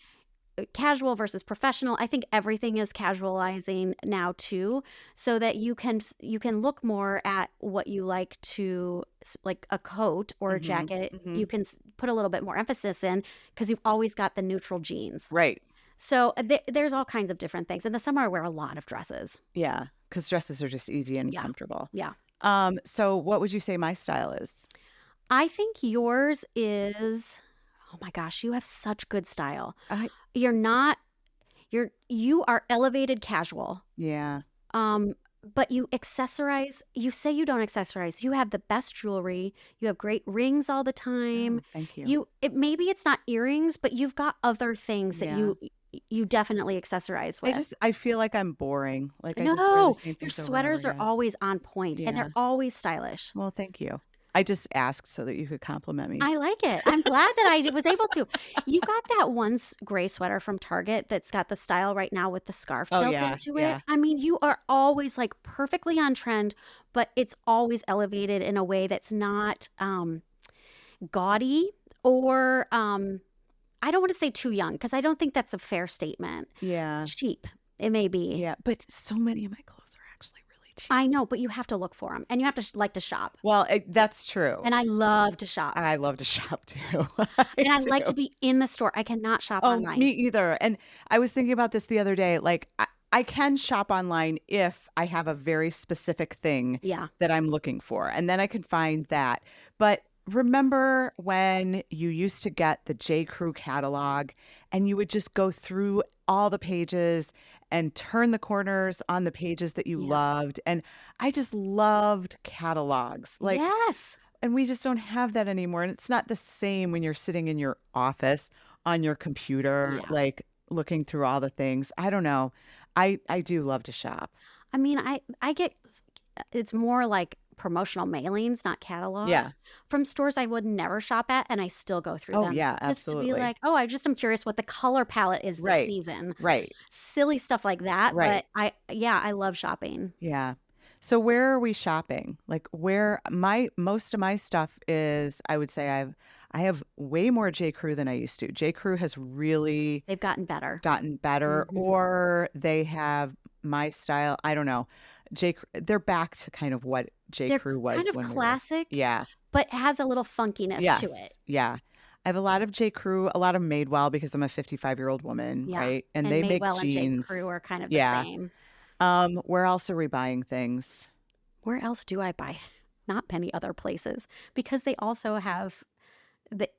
Casual versus professional. I think everything is casualizing now too, so that you can look more at what you like to, like a coat or a Mhm. jacket. Mhm. You can put a little bit more emphasis in because you've always got the neutral jeans. Right. So there's all kinds of different things. In the summer, I wear a lot of dresses. Yeah. Because dresses are just easy and Yeah. comfortable. Yeah. So what would you say my style is? I think yours is, oh my gosh, you have such good style. You are elevated casual. Yeah. But you accessorize. You say you don't accessorize. You have the best jewelry. You have great rings all the time. Oh, thank you. Maybe it's not earrings, but you've got other things that Yeah. you definitely accessorize with. I feel like I'm boring. Like I just wear the No, same your things over and sweaters over are again. always on point and Yeah. they're always stylish. Well, thank you. I just asked so that you could compliment me. I like it. I'm glad that I was able to. You got that one gray sweater from Target that's got the style right now with the scarf Oh, built yeah, into yeah. it. I mean, you are always like perfectly on trend, but it's always elevated in a way that's not gaudy or I don't want to say too young because I don't think that's a fair statement. Yeah. Cheap, it may be. Yeah. But so many of my clothes are actually really cheap. I know, but you have to look for them and you have to like to shop. Well, that's true. And I love to shop. I love to shop too. And I like to do. be in the store. I cannot shop Oh, online. me either. And I was thinking about this the other day. Like, I can shop online if I have a very specific thing Yeah. that I'm looking for, and then I can find that. But remember when you used to get the J. Crew catalog and you would just go through all the pages and turn the corners on the pages that you Yeah. loved? And I just loved catalogs. Like, Yes. and we just don't have that anymore. And it's not the same when you're sitting in your office on your computer, Yeah. like looking through all the things. I don't know. I do love to shop. I mean, I get it's more like promotional mailings, not catalogs. Yeah. From stores I would never shop at, and I still go through Oh, them. yeah, Just to absolutely. be like, oh, I just am curious what the color palette is this Right. season. Right. Silly stuff like that. Right. But I love shopping. Yeah. So where are we shopping? Like where most of my stuff is, I would say I have way more J. Crew than I used to. J. Crew has really They've gotten better. gotten better, Mhm. or they have my style. I don't know. They're back to kind of what J. They're Crew was kind of when we were. classic, Yeah. but has a little funkiness to it. Yes. Yeah. I have a lot of J. Crew, a lot of Madewell because I'm a 55-year-old woman, Yeah. right? And And they make Madewell and J. jeans. Crew are kind of Yeah. the same. Where else are we buying things? Where else do I buy? Not many other places because they also have.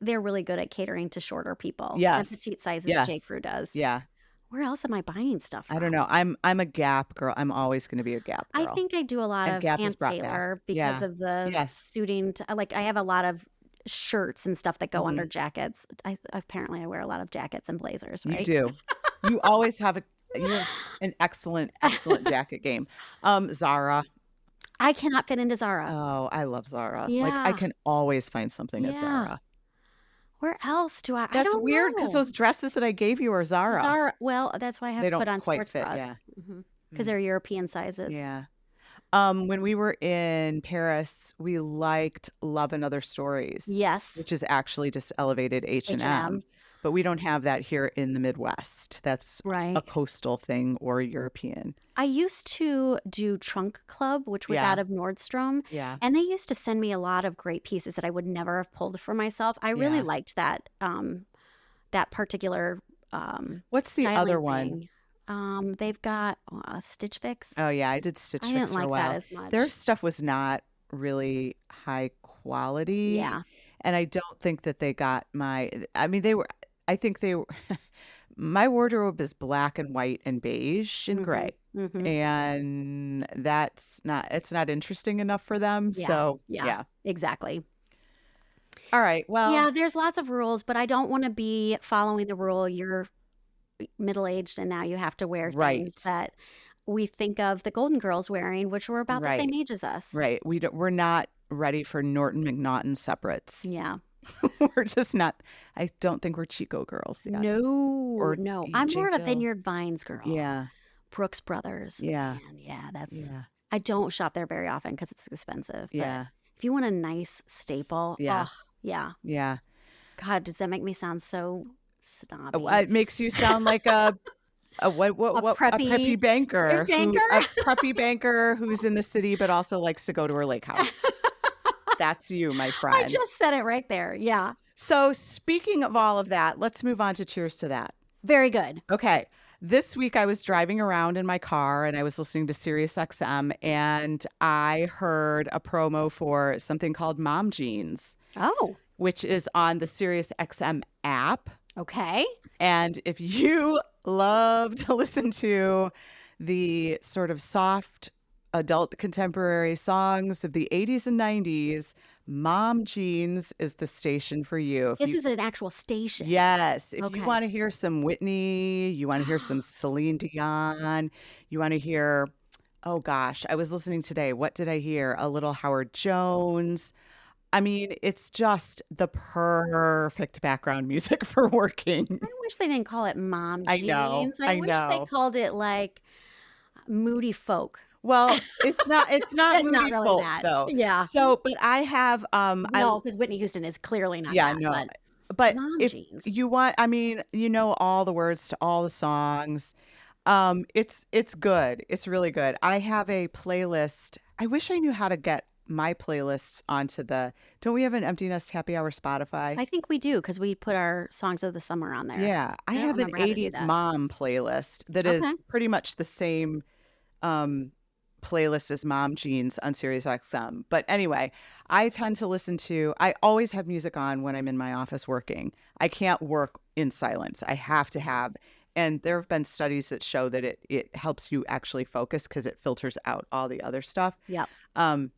They're really good at catering to shorter people. Yes. And petite sizes. J. Yes. Crew does. Yeah. Where else am I buying stuff I don't from? know. I'm a Gap girl. I'm always going to be a Gap girl. I think I do a lot And of Gap Ann is brought back. Taylor Yeah. because of the Yes. suiting. Like I have a lot of shirts and stuff that go under Mhm. jackets. Apparently I wear a lot of jackets and blazers, You right? do. You always have you have an excellent, excellent jacket game. Zara. I cannot fit into Zara. Oh, I love Zara. Like, I Yeah. can always find something at Yeah. Zara. Where else do I That's don't weird because know. those dresses that I gave you are Zara. Zara, well, that's why I have They to put don't on quite sports fit, bras. yeah. Because Mm, they're European sizes. yeah. When we were in Paris, we liked Love and Other Stories, Yes. which is actually just elevated H&M, H&M. but we don't have that here in the Midwest. That's a Right. coastal thing or European. I used to do Trunk Club, which was Yeah, out of Nordstrom, yeah, and they used to send me a lot of great pieces that I would never have pulled for myself. I really yeah. liked that particular What's the other styling one? thing. They've got Stitch Fix. Oh, yeah, I did Stitch I didn't Fix for a like that while. as Their much. stuff was not really high quality, Yeah. and I don't think that they got I mean, they were, I think they were, my wardrobe is black and white and beige and Mm-hmm. gray, Mm-hmm. and it's not interesting enough for them. Yeah. So, Yeah. yeah. Exactly. All right. Well, Yeah, there's lots of rules, but I don't want to be following the rule. You're middle-aged and now you have to wear things right, that we think of the Golden Girls wearing, which were about the same right, age as us. right. We're not ready for Norton McNaughton separates. Yeah. We're just not. I don't think we're Chico girls yet. No, Or no. I'm AJ more of a Jill. Vineyard Vines girl. Yeah, Brooks Brothers. yeah, Man, yeah, yeah, I don't shop there very often because it's expensive. But yeah, if you want a nice staple, yeah, oh, yeah. yeah. God, does that make me sound so It snobby? makes you sound like A a preppy preppy banker banker? a preppy banker who's in the city but also likes to go to her lake house. That's you, my I friend. just said it right there. Yeah. So speaking of all of that, let's move on to cheers to that. Very good. Okay. This week I was driving around in my car and I was listening to Sirius XM and I heard a promo for something called Mom Jeans, Oh, which is on the Sirius XM app. okay. And if you love to listen to the sort of soft adult contemporary songs of the 80s and 90s, Mom Jeans is the station for you. This is an actual station. Yes, if you Okay. want to hear some Whitney, you want to hear some Celine Dion, you want to hear, oh gosh, I was listening today. What did I hear? A little Howard Jones. I mean, it's just the perfect background music for working. I wish they didn't call it Mom I know, Jeans. I I wish they know. called it like Moody Folk. Well, it's not It's not moody really folk that. though. Yeah. So, but I have I No, because Whitney Houston is clearly not yeah, that, no. but But Mom if Jeans. you want, I mean, you know all the words to all the songs. It's good. It's really good. I have a playlist. I wish I knew how to get my playlists onto don't we have an Empty Nest Happy Hour Spotify? I think we do because we put our songs of the summer on there. Yeah, I I don't have an remember how to do 80s that. mom playlist that is Okay. pretty much the same um playlist as Mom Jeans on Sirius XM. But anyway, I always have music on when I'm in my office working. I can't work in silence. I have to have, and there have been studies that show that it helps you actually focus because it filters out all the other stuff. Yep. Um,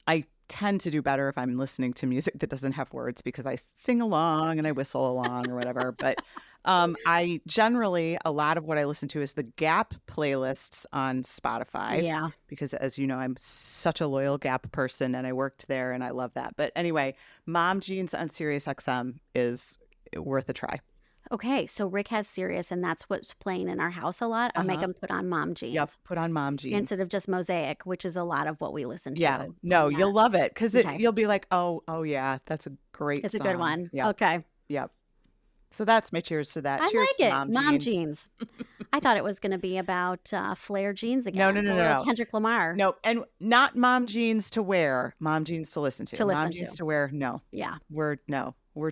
I tend to do better if I'm listening to music that doesn't have words because I sing along and I whistle along or whatever. But I generally, a lot of what I listen to is the Gap playlists on Spotify Yeah. because, as you know, I'm such a loyal Gap person and I worked there and I love that. But anyway, Mom Jeans on Sirius XM is worth a try. Okay. So Rick has Sirius, and that's what's playing in our house a lot. I'll make Uh-huh. him put on Mom Yep. Jeans Put on Mom Jeans. instead of just Mosaic, which is a lot of what we listen to. Yeah. No, on you'll that. love it because Okay. you'll be like, oh yeah, that's a great It's a song. good one. Yeah. Okay. Yep. So that's my cheers to that. I Cheers like to it. Mom Mom Jeans. jeans. I thought it was going to be about flare jeans again. No, A little no. Kendrick Lamar No, and not Mom Jeans to wear, Mom Jeans to listen to. to listen Mom Jeans to. to wear, no. Yeah. We're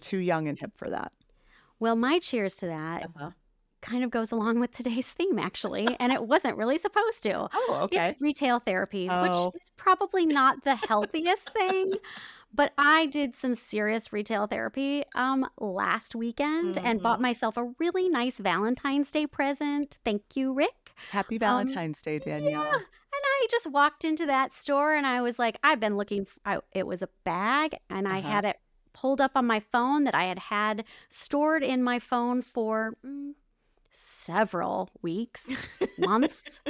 too young and hip for that. Well, my cheers to that Uh-huh. kind of goes along with today's theme, actually, and it wasn't really supposed to. Oh, okay. It's retail therapy, Oh. which is probably not the healthiest thing, but I did some serious retail therapy last weekend and bought Mhm. myself a really nice Valentine's Day present. Thank you, Rick. Happy Valentine's Day, Danielle. Yeah. And I just walked into that store and I was like, I've been looking. It was a bag and I Uh-huh. had it pulled up on my phone that I had stored in my phone for several weeks, months.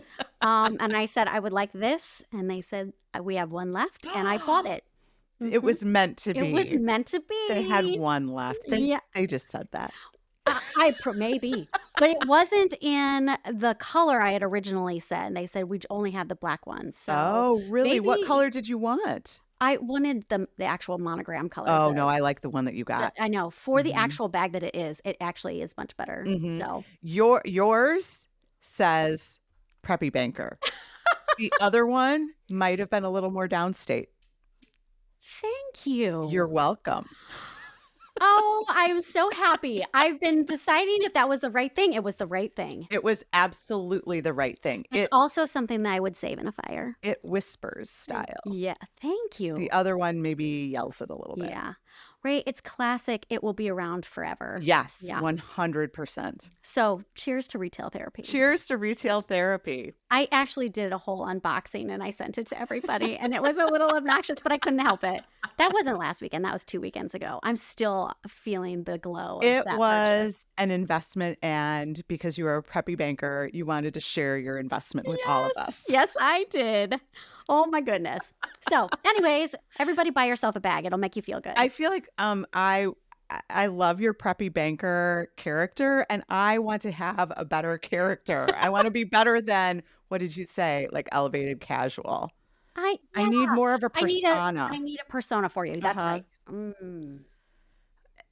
And I said, I would like this. And they said, we have one left. And I bought it. It was meant to It was be. meant to be. They had one left. Yeah. They just said that. Maybe, but it wasn't in the color I had originally said. They said we only had the black one. So Oh, really? What maybe color did you want? I wanted the actual monogram color. Oh, no, I like the one that you got. I know for the actual bag that it actually is much better. So Yours says preppy banker. The other one might have been a little more downstate. thank you. You're welcome. Oh, I'm so happy. I've been deciding if that was the right thing. It was the right thing. It was absolutely the right thing. It's also something that I would save in a fire. It whispers style. Yeah, thank you. The other one maybe yells it a little bit. Yeah. Right. It's classic. It will be around forever. Yes, Yeah. 100%. So cheers to retail therapy. Cheers to retail therapy. I actually did a whole unboxing and I sent it to everybody and it was a little obnoxious, but I couldn't help it. That wasn't last weekend. That was 2 weekends ago. I'm still feeling the glow of It that was purchase. an investment, and because you were a preppy banker, you wanted to share your investment with all of us. Yes, I did. Oh my goodness. So anyways, everybody buy yourself a bag. It'll make you feel good. I feel like I love your preppy banker character, and I want to have a better character. I want to be better than, what did you say? Like elevated casual. I need more of a persona. I need a persona for you. That's Uh-huh. right.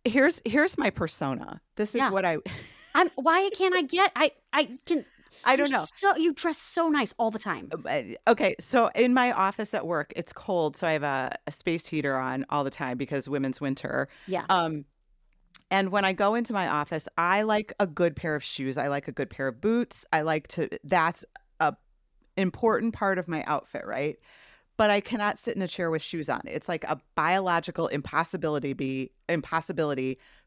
Here's my persona. This is Yeah. what Why can't I get I can I don't know. So you dress so nice all the time. Okay, so in my office at work, it's cold, so I have a space heater on all the time because women's winter. Yeah. And when I go into my office, I like a good pair of shoes. I like a good pair of boots. That's a important part of my outfit, right? But I cannot sit in a chair with shoes on. It's like a biological impossibility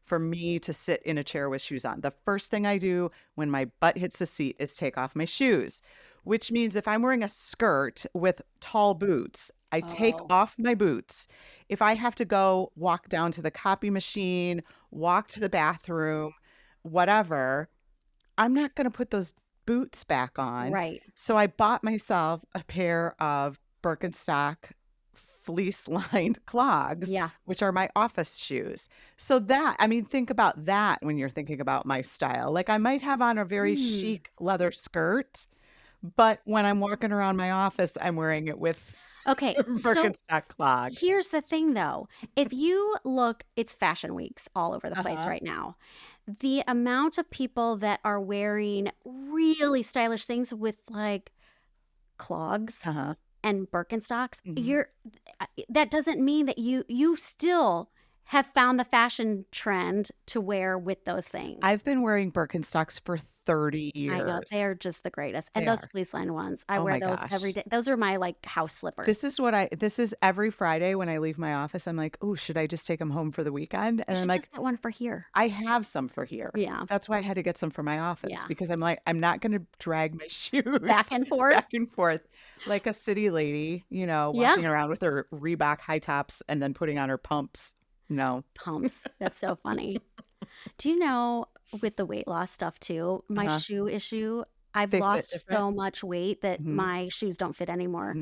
for me to sit in a chair with shoes on. The first thing I do when my butt hits the seat is take off my shoes, which means if I'm wearing a skirt with tall boots, I take off my boots. If I have to go walk down to the copy machine, walk to the bathroom, whatever, I'm not going to put those boots back on. Right. So I bought myself a pair of Birkenstock fleece-lined clogs, which are my office shoes. So think about that when you're thinking about my style. Like I might have on a very chic leather skirt, but when I'm walking around my office, I'm wearing it with Birkenstock clogs. Here's the thing though. If you look, it's fashion weeks all over the place right now. The amount of people that are wearing really stylish things with like clogs and Birkenstocks, that doesn't mean that you still have found the fashion trend to wear with those things. I've been wearing Birkenstocks for 30 years. I know. They are just the greatest. And those fleece lined ones, I wear those every day. Those are my like house slippers. This is every Friday when I leave my office. I'm like, oh, should I just take them home for the weekend? And I'm like, just get one for here. I have some for here. Yeah. That's why I had to get some for my office because I'm like, I'm not going to drag my shoes back and forth like a city lady, walking around with her Reebok high tops and then putting on her pumps. No. Pumps. That's so funny. Do you know with the weight loss stuff too, my shoe issue, I've lost so much weight that my shoes don't fit anymore.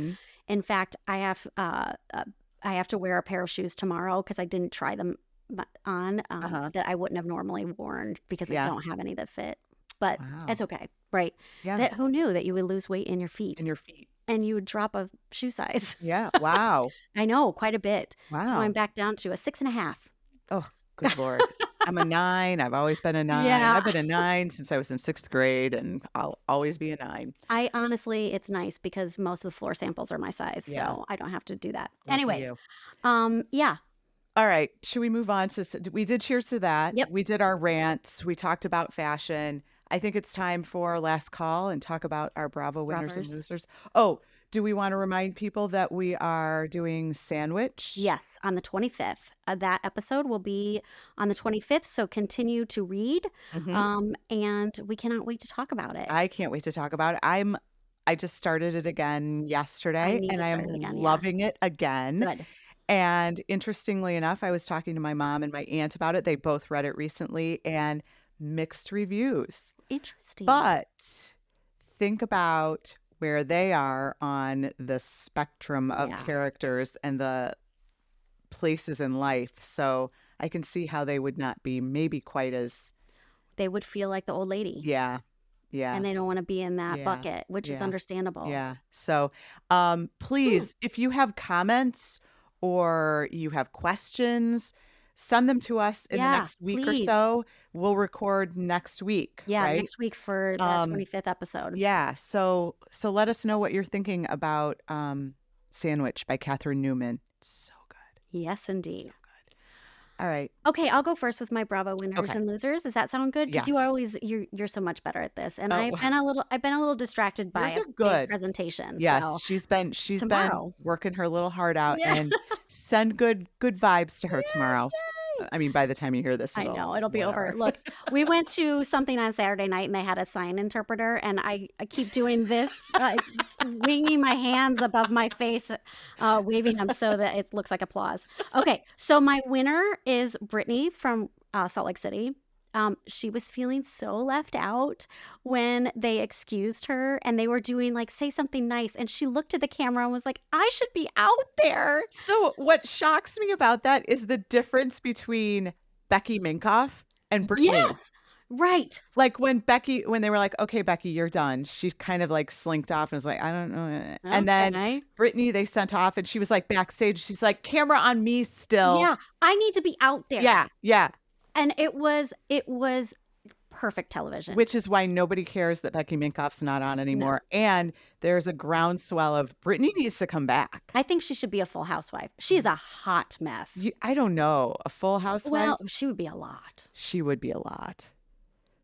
In fact, I have to wear a pair of shoes tomorrow because I didn't try them on that I wouldn't have normally worn because I don't have any that fit. But it's okay, right? Yeah. Who knew that you would lose weight in your feet? And you would drop a shoe size. Yeah. Wow. I know, quite a bit. Wow. So I'm back down to a 6.5. Oh, good Lord. I'm a 9. I've always been a 9. Yeah. I've been a 9 since I was in 6th grade, and I'll always be a 9. I honestly, it's nice because most of the floor samples are my size, so I don't have to do that. Anyways, yeah. All right. Should we move on to, we did cheers to that. Yep. We did our rants. We talked about fashion. I think it's time for our last call and talk about our Bravo winners and losers. Oh, do we want to remind people that we are doing Sandwich? Yes, on the 25th. That episode will be on the 25th, so continue to read. And we cannot wait to talk about it. I can't wait to talk about it. I just started it again yesterday, and I am loving it again. Good. And interestingly enough, I was talking to my mom and my aunt about it. They both read it recently and mixed reviews. Interesting. But think about where they are on the spectrum of Yeah. characters and the places in life. So I can see how they would not be maybe quite as, They would feel like the old lady. yeah, yeah, And they don't want to be in that yeah, bucket, which is yeah, understandable. yeah. So Hmm. please, if you have comments or you have questions, send them to us in the Yeah, next week or please. so. We'll record next week, Yeah, right? next week for that 25th episode. Yeah. So let us know what you're thinking about Sandwich by Catherine Newman. So good. Yes, So indeed. good. All right. Okay, I'll go first with my Bravo winners Okay. and losers. Does that sound good? Because Yes. you're so much better at this, and Oh, I've been a little distracted by yours a are big good. presentation. Yes, So she's been tomorrow, working her little heart out, yeah, and send good vibes to her yes, tomorrow. yay! I mean, by the time you hear this, I know it'll be over. whatever. Look, we went to something on Saturday night, and they had a sign interpreter, and I keep doing this, swinging my hands above my face, waving them so that it looks like applause. Okay, so my winner is Brittany from Salt Lake City. She was feeling so left out when they excused her and they were doing like, say something nice. And she looked at the camera and was like, I should be out there. So what shocks me about that is the difference between Becky Minkoff and Brittany. Yes, right. Like when they were like, okay, Becky, you're done. She kind of like slinked off and was like, I don't know. And then Okay. Brittany, they sent off and she was like backstage. She's like, camera on me still. Yeah, I need to be out there. Yeah. Yeah. And it was perfect television. Which is why nobody cares that Becky Minkoff's not on anymore. And there's a groundswell of Brittany needs to come back. I think she should be a full housewife. She is a hot mess. I don't know. A full housewife? Well, she would be a lot. She would be a lot.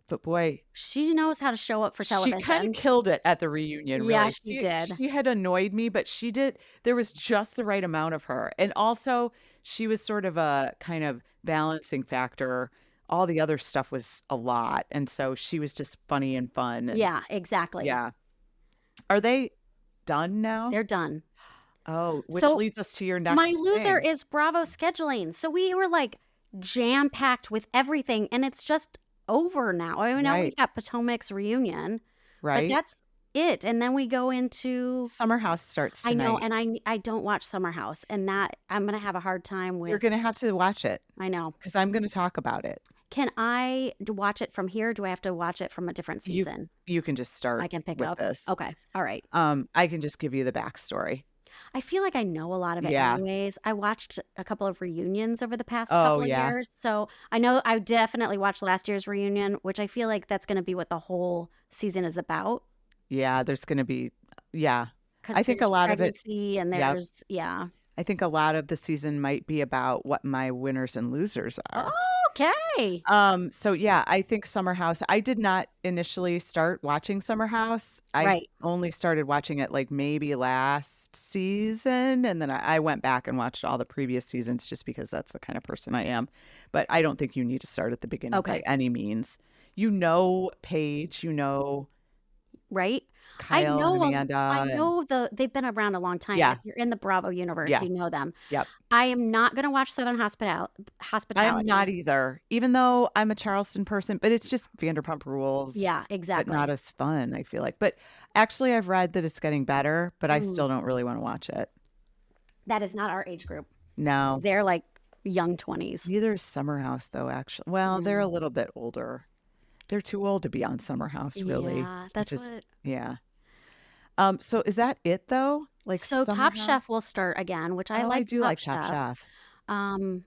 But boy, She knows how to show up for television. she kind of killed it at the reunion, Yeah, really. she did. She had annoyed me, but she did. There was just the right amount of her. And also, she was sort of a kind of balancing factor. All the other stuff was a lot. And so she was just funny and fun. And, Yeah, exactly. yeah. Are they done now? They're done. Oh, which So, leads us to your next My loser thing. is Bravo scheduling. So we were like jam-packed with everything, and it's just over now. I know Right. we've got Potomac's reunion, but Right? that's it. And then we go into Summer House starts I tonight. know, and I don't watch Summer House, and that I'm gonna have a hard time You're with. going to have to watch it I know. because I'm going to talk about it. Can I watch it from here? Or do I have to watch it from a different You season? you can just start I can pick with up. this. Okay. All right. I can just give you the backstory. I feel like I know a lot of it Yeah. anyways. I watched a couple of reunions over the past Oh, couple of yeah. years. So I know I definitely watched last year's reunion, which I feel like that's going to be what the whole season is about. Yeah, there's going to be, yeah. 'Cause I think a there's lot of it, pregnancy and Yep. there's, yeah. I think a lot of the season might be about what my winners and losers are. Okay. So yeah, I think Summer House, I did not initially start watching Summer House. I Right. only started watching it like maybe last season. And then I went back and watched all the previous seasons just because that's the kind of person I am. But I don't think you need to start at the beginning by Okay. any means. You know Paige, you know Right. Kyle and Amanda. I and- know they've been around a long time. Yeah. If you're in the Bravo universe, Yeah. you know them. Yep. I am not going to watch Southern Hospitality. I'm not either, even though I'm a Charleston person, but it's just Vanderpump Rules. Yeah, But exactly. not as fun, I feel like. But actually, I've read that it's getting better, but I Mm. still don't really want to watch it. That is not our age group. No. They're like young 20s. Neither is Summer House, though, actually. Well, they're a little bit older. They're too old to be on Summer House, really. Yeah, that's which is, what. yeah. So is that it, though? Like So Summer Top House? Chef will start again, which I Oh, like. I do like Top Chef. Um,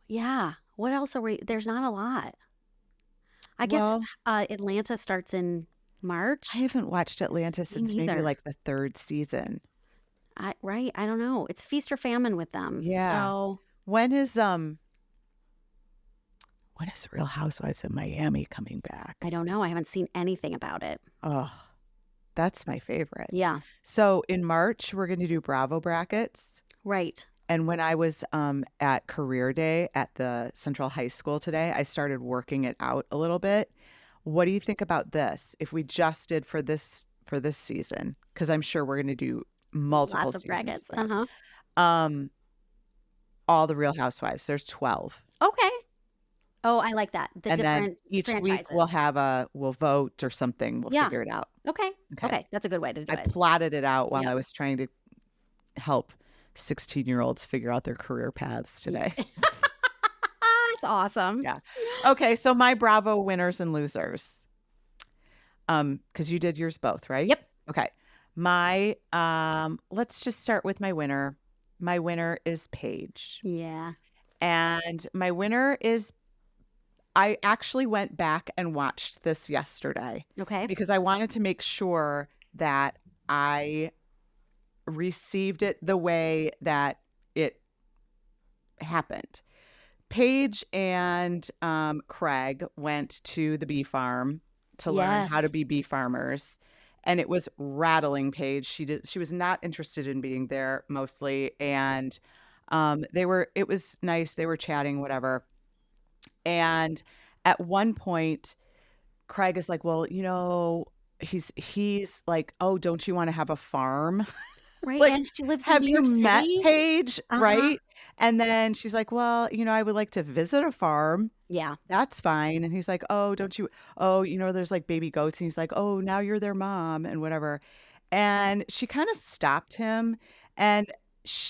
yeah. What else are we? There's not a lot. I guess Well- Atlanta starts in March. I haven't watched Atlanta since maybe neither. like the third season. Right. I don't know. It's feast or famine with them. Yeah. So When is Real Housewives of Miami coming back? I don't know. I haven't seen anything about it. Oh, that's my favorite. Yeah. So in March, we're going to do Bravo brackets. Right. And when I was at career day at the Central High School today, I started working it out a little bit. What do you think about this? If we just did for this season, because I'm sure we're going to do multiple Lots of seasons. brackets. of that. all the Real Housewives. There's 12. Okay. Oh, I like that. The And then different each week franchises. we'll vote or something. We'll Yeah. figure it out. Okay. Okay. Okay. That's a good way to do I it. plotted it out while Yeah. I was trying to help 16-year-olds figure out their career paths today. That's awesome. Yeah. Okay, so my Bravo winners and losers. Because you did yours both, right? Yep. Okay. My let's just start with my winner. My winner is Paige. Yeah. And my winner is I actually went back and watched this yesterday Okay. because I wanted to make sure that I received it the way that it happened. Paige and Craig went to the bee farm to learn how to Yes. be bee farmers. And it was rattling Paige. She was not interested in being there mostly. And it was nice. They were chatting, whatever. And at one point, Craig is like, well, he's like, oh, don't you want to have a farm? Right. Like, And she lives in have New you York met City. Paige? Uh-huh. Right. And then she's like, well, I would like to visit a farm. Yeah. That's fine. And he's like, oh, there's like baby goats. And he's like, oh, now you're their mom and whatever. And she kind of stopped him. And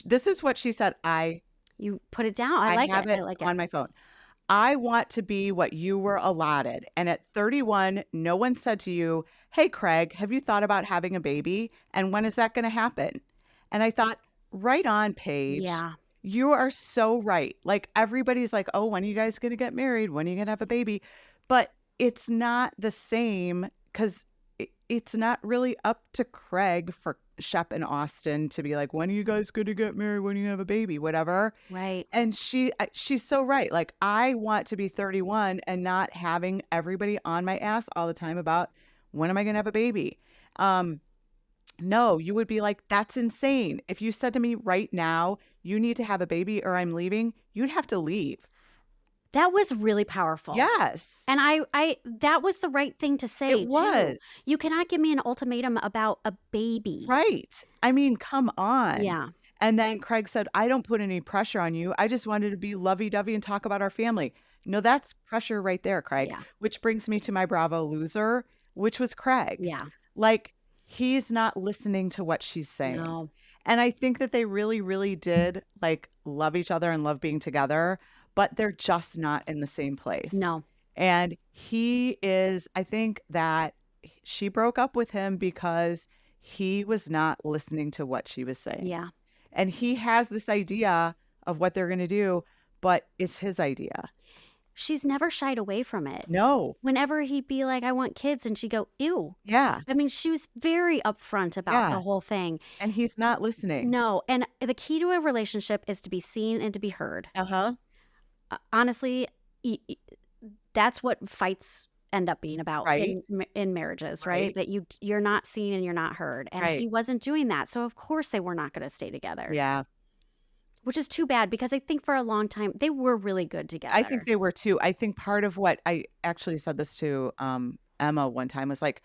this is what she said. You put it down. I like have it. it I like on it. my phone. I want to be what you were allotted. And at 31, no one said to you, hey, Craig, have you thought about having a baby? And when is that going to happen? And I thought, right on, Paige. Yeah. You are so right. Like everybody's like, oh, when are you guys going to get married? When are you going to have a baby? But it's not the same because it's not really up to Craig for Shep and Austin to be like, when are you guys going to get married? When you have a baby? Whatever. Right. And she's so right. Like I want to be 31 and not having everybody on my ass all the time about when am I going to have a baby? No, you would be like, that's insane. If you said to me right now, you need to have a baby or I'm leaving, you'd have to leave. That was really powerful. Yes. And I that was the right thing to say It was. too. You cannot give me an ultimatum about a baby. Right. I mean, come on. Yeah. And then Craig said, I don't put any pressure on you. I just wanted to be lovey-dovey and talk about our family. No, that's pressure right there, Craig. Yeah. Which brings me to my Bravo loser, which was Craig. Yeah. Like, he's not listening to what she's saying. No. And I think that they really, really did like love each other and love being together, but they're just not in the same place. No. And I think that she broke up with him because he was not listening to what she was saying. Yeah. And he has this idea of what they're going to do, but it's his idea. She's never shied away from it. No. Whenever he'd be like, I want kids, and she'd go, ew. Yeah. I mean, she was very upfront about the whole thing. And he's not listening. No. And the key to a relationship is to be seen and to be heard. Uh-huh. Honestly, that's what fights end up being about Right. in marriages, Right. right? That you're not seen and you're not heard. And Right. he wasn't doing that. So of course they were not going to stay together. Yeah. Which is too bad because I think for a long time they were really good together. I think they were too. I think part of what I actually said this to Emma one time was like,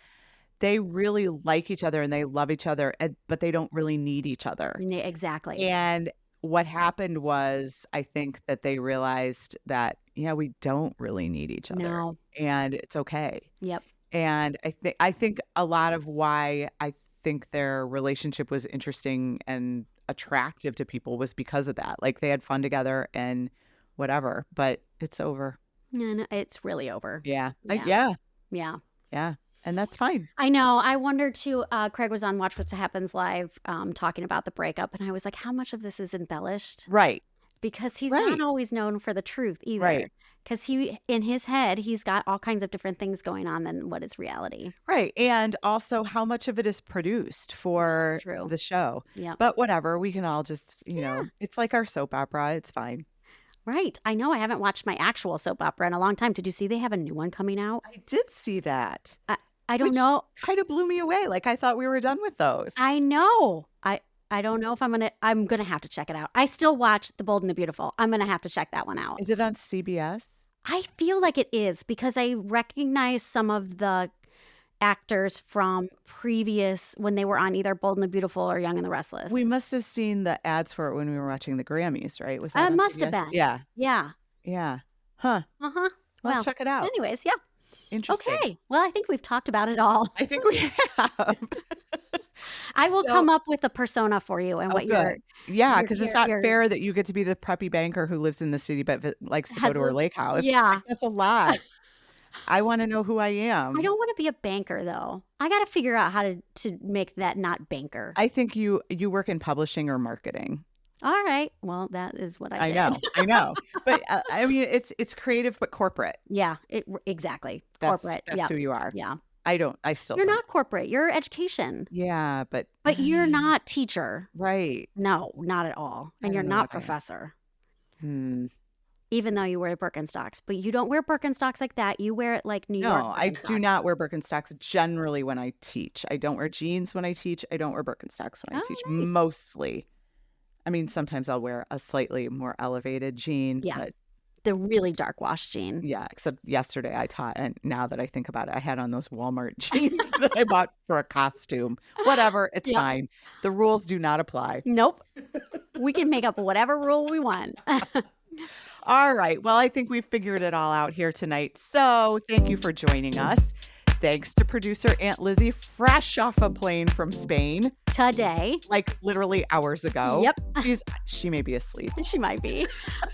they really like each other and they love each other, but they don't really need each other. Exactly. And what happened was, I think that they realized that, yeah, we don't really need each other. No. And it's okay. Yep. And I think a lot of why I think their relationship was interesting and attractive to people was because of that. Like they had fun together and whatever, but it's over. No, it's really over. Yeah. Yeah. Yeah. And that's fine. I know. I wondered too. Craig was on Watch What Happens Live talking about the breakup. And I was like, how much of this is embellished? Right. Because he's Right. not always known for the truth either. Right. Because in his head, he's got all kinds of different things going on than what is reality. Right. And also how much of it is produced for True. the show. Yeah. But whatever, we can all just, it's like our soap opera. It's fine. Right. I know. I haven't watched my actual soap opera in a long time. Did you see they have a new one coming out? I did see that. I don't Which know. kind of blew me away. Like I thought we were done with those. I know. I don't know if I'm gonna have to check it out. I still watch The Bold and the Beautiful. I'm gonna have to check that one out. Is it on CBS? I feel like it is because I recognize some of the actors from previous when they were on either Bold and the Beautiful or Young and the Restless. We must have seen the ads for it when we were watching the Grammys, right? Was that It on must have CBS? been. Yeah. Yeah. Yeah. Huh. Uh-huh. Well, check it out. Anyways, yeah. Interesting. Okay. Well, I think we've talked about it all. I think we have. I will So- come up with a persona for you and Oh, what you're good. Yeah, your- because it's your- not your- fair that you get to be the preppy banker who lives in the city but likes to go Has to her a- lake house. yeah. Like, that's a lot. I want to know who I am. I don't want to be a banker though. I got to figure out how to make that not banker. I think you work in publishing or marketing. All right. Well, that is what I did. I know. But I mean, it's creative but corporate. Yeah, exactly. That's, Corporate. That's Yeah. who you are. Yeah. I still You're don't. not corporate. You're education. Yeah, but You're not teacher. right. No, not at all. And I you're don't know not what I am. professor. Hmm. Even though you wear Birkenstocks. But you don't wear Birkenstocks like that. You wear it like New York No, I do Birkenstocks. not wear Birkenstocks generally when I teach. I don't wear jeans when I teach. I don't wear Birkenstocks when I Oh, teach. nice. Mostly. I mean, sometimes I'll wear a slightly more elevated jean. Yeah. But The really dark wash jean. yeah, except yesterday I taught, and now that I think about it, I had on those Walmart jeans that I bought for a costume. Whatever, it's Yeah. fine. The rules do not apply. Nope. We can make up whatever rule we want. All right. Well, I think we've figured it all out here tonight. So thank you for joining us. Thanks to producer Aunt Lizzie, fresh off a plane from Spain, Today. like literally hours ago. Yep. She may be asleep. She might be.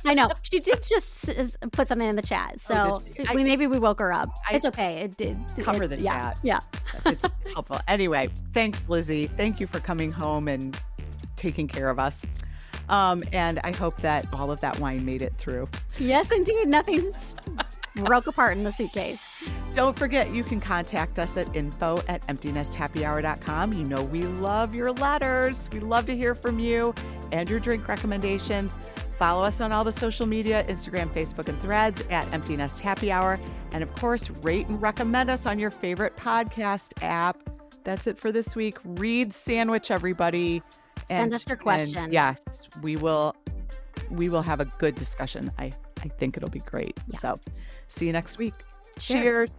I know. She did just put something in the chat. So did she? maybe we woke her up. I- It's okay. It did. Cover the yeah, chat. Yeah. It's helpful. Anyway, thanks, Lizzie. Thank you for coming home and taking care of us. And I hope that all of that wine made it through. Yes, indeed. Nothing just broke apart in the suitcase. Don't forget, you can contact us at info@emptynesthappyhour.com. You know, we love your letters. We love to hear from you and your drink recommendations. Follow us on all the social media, Instagram, Facebook, and Threads at Empty Nest Happy Hour. And of course, rate and recommend us on your favorite podcast app. That's it for this week. Read Sandwich, everybody. Send us your questions. Yes, we will have a good discussion. I think it'll be great. Yeah. So see you next week. Cheers. Cheers.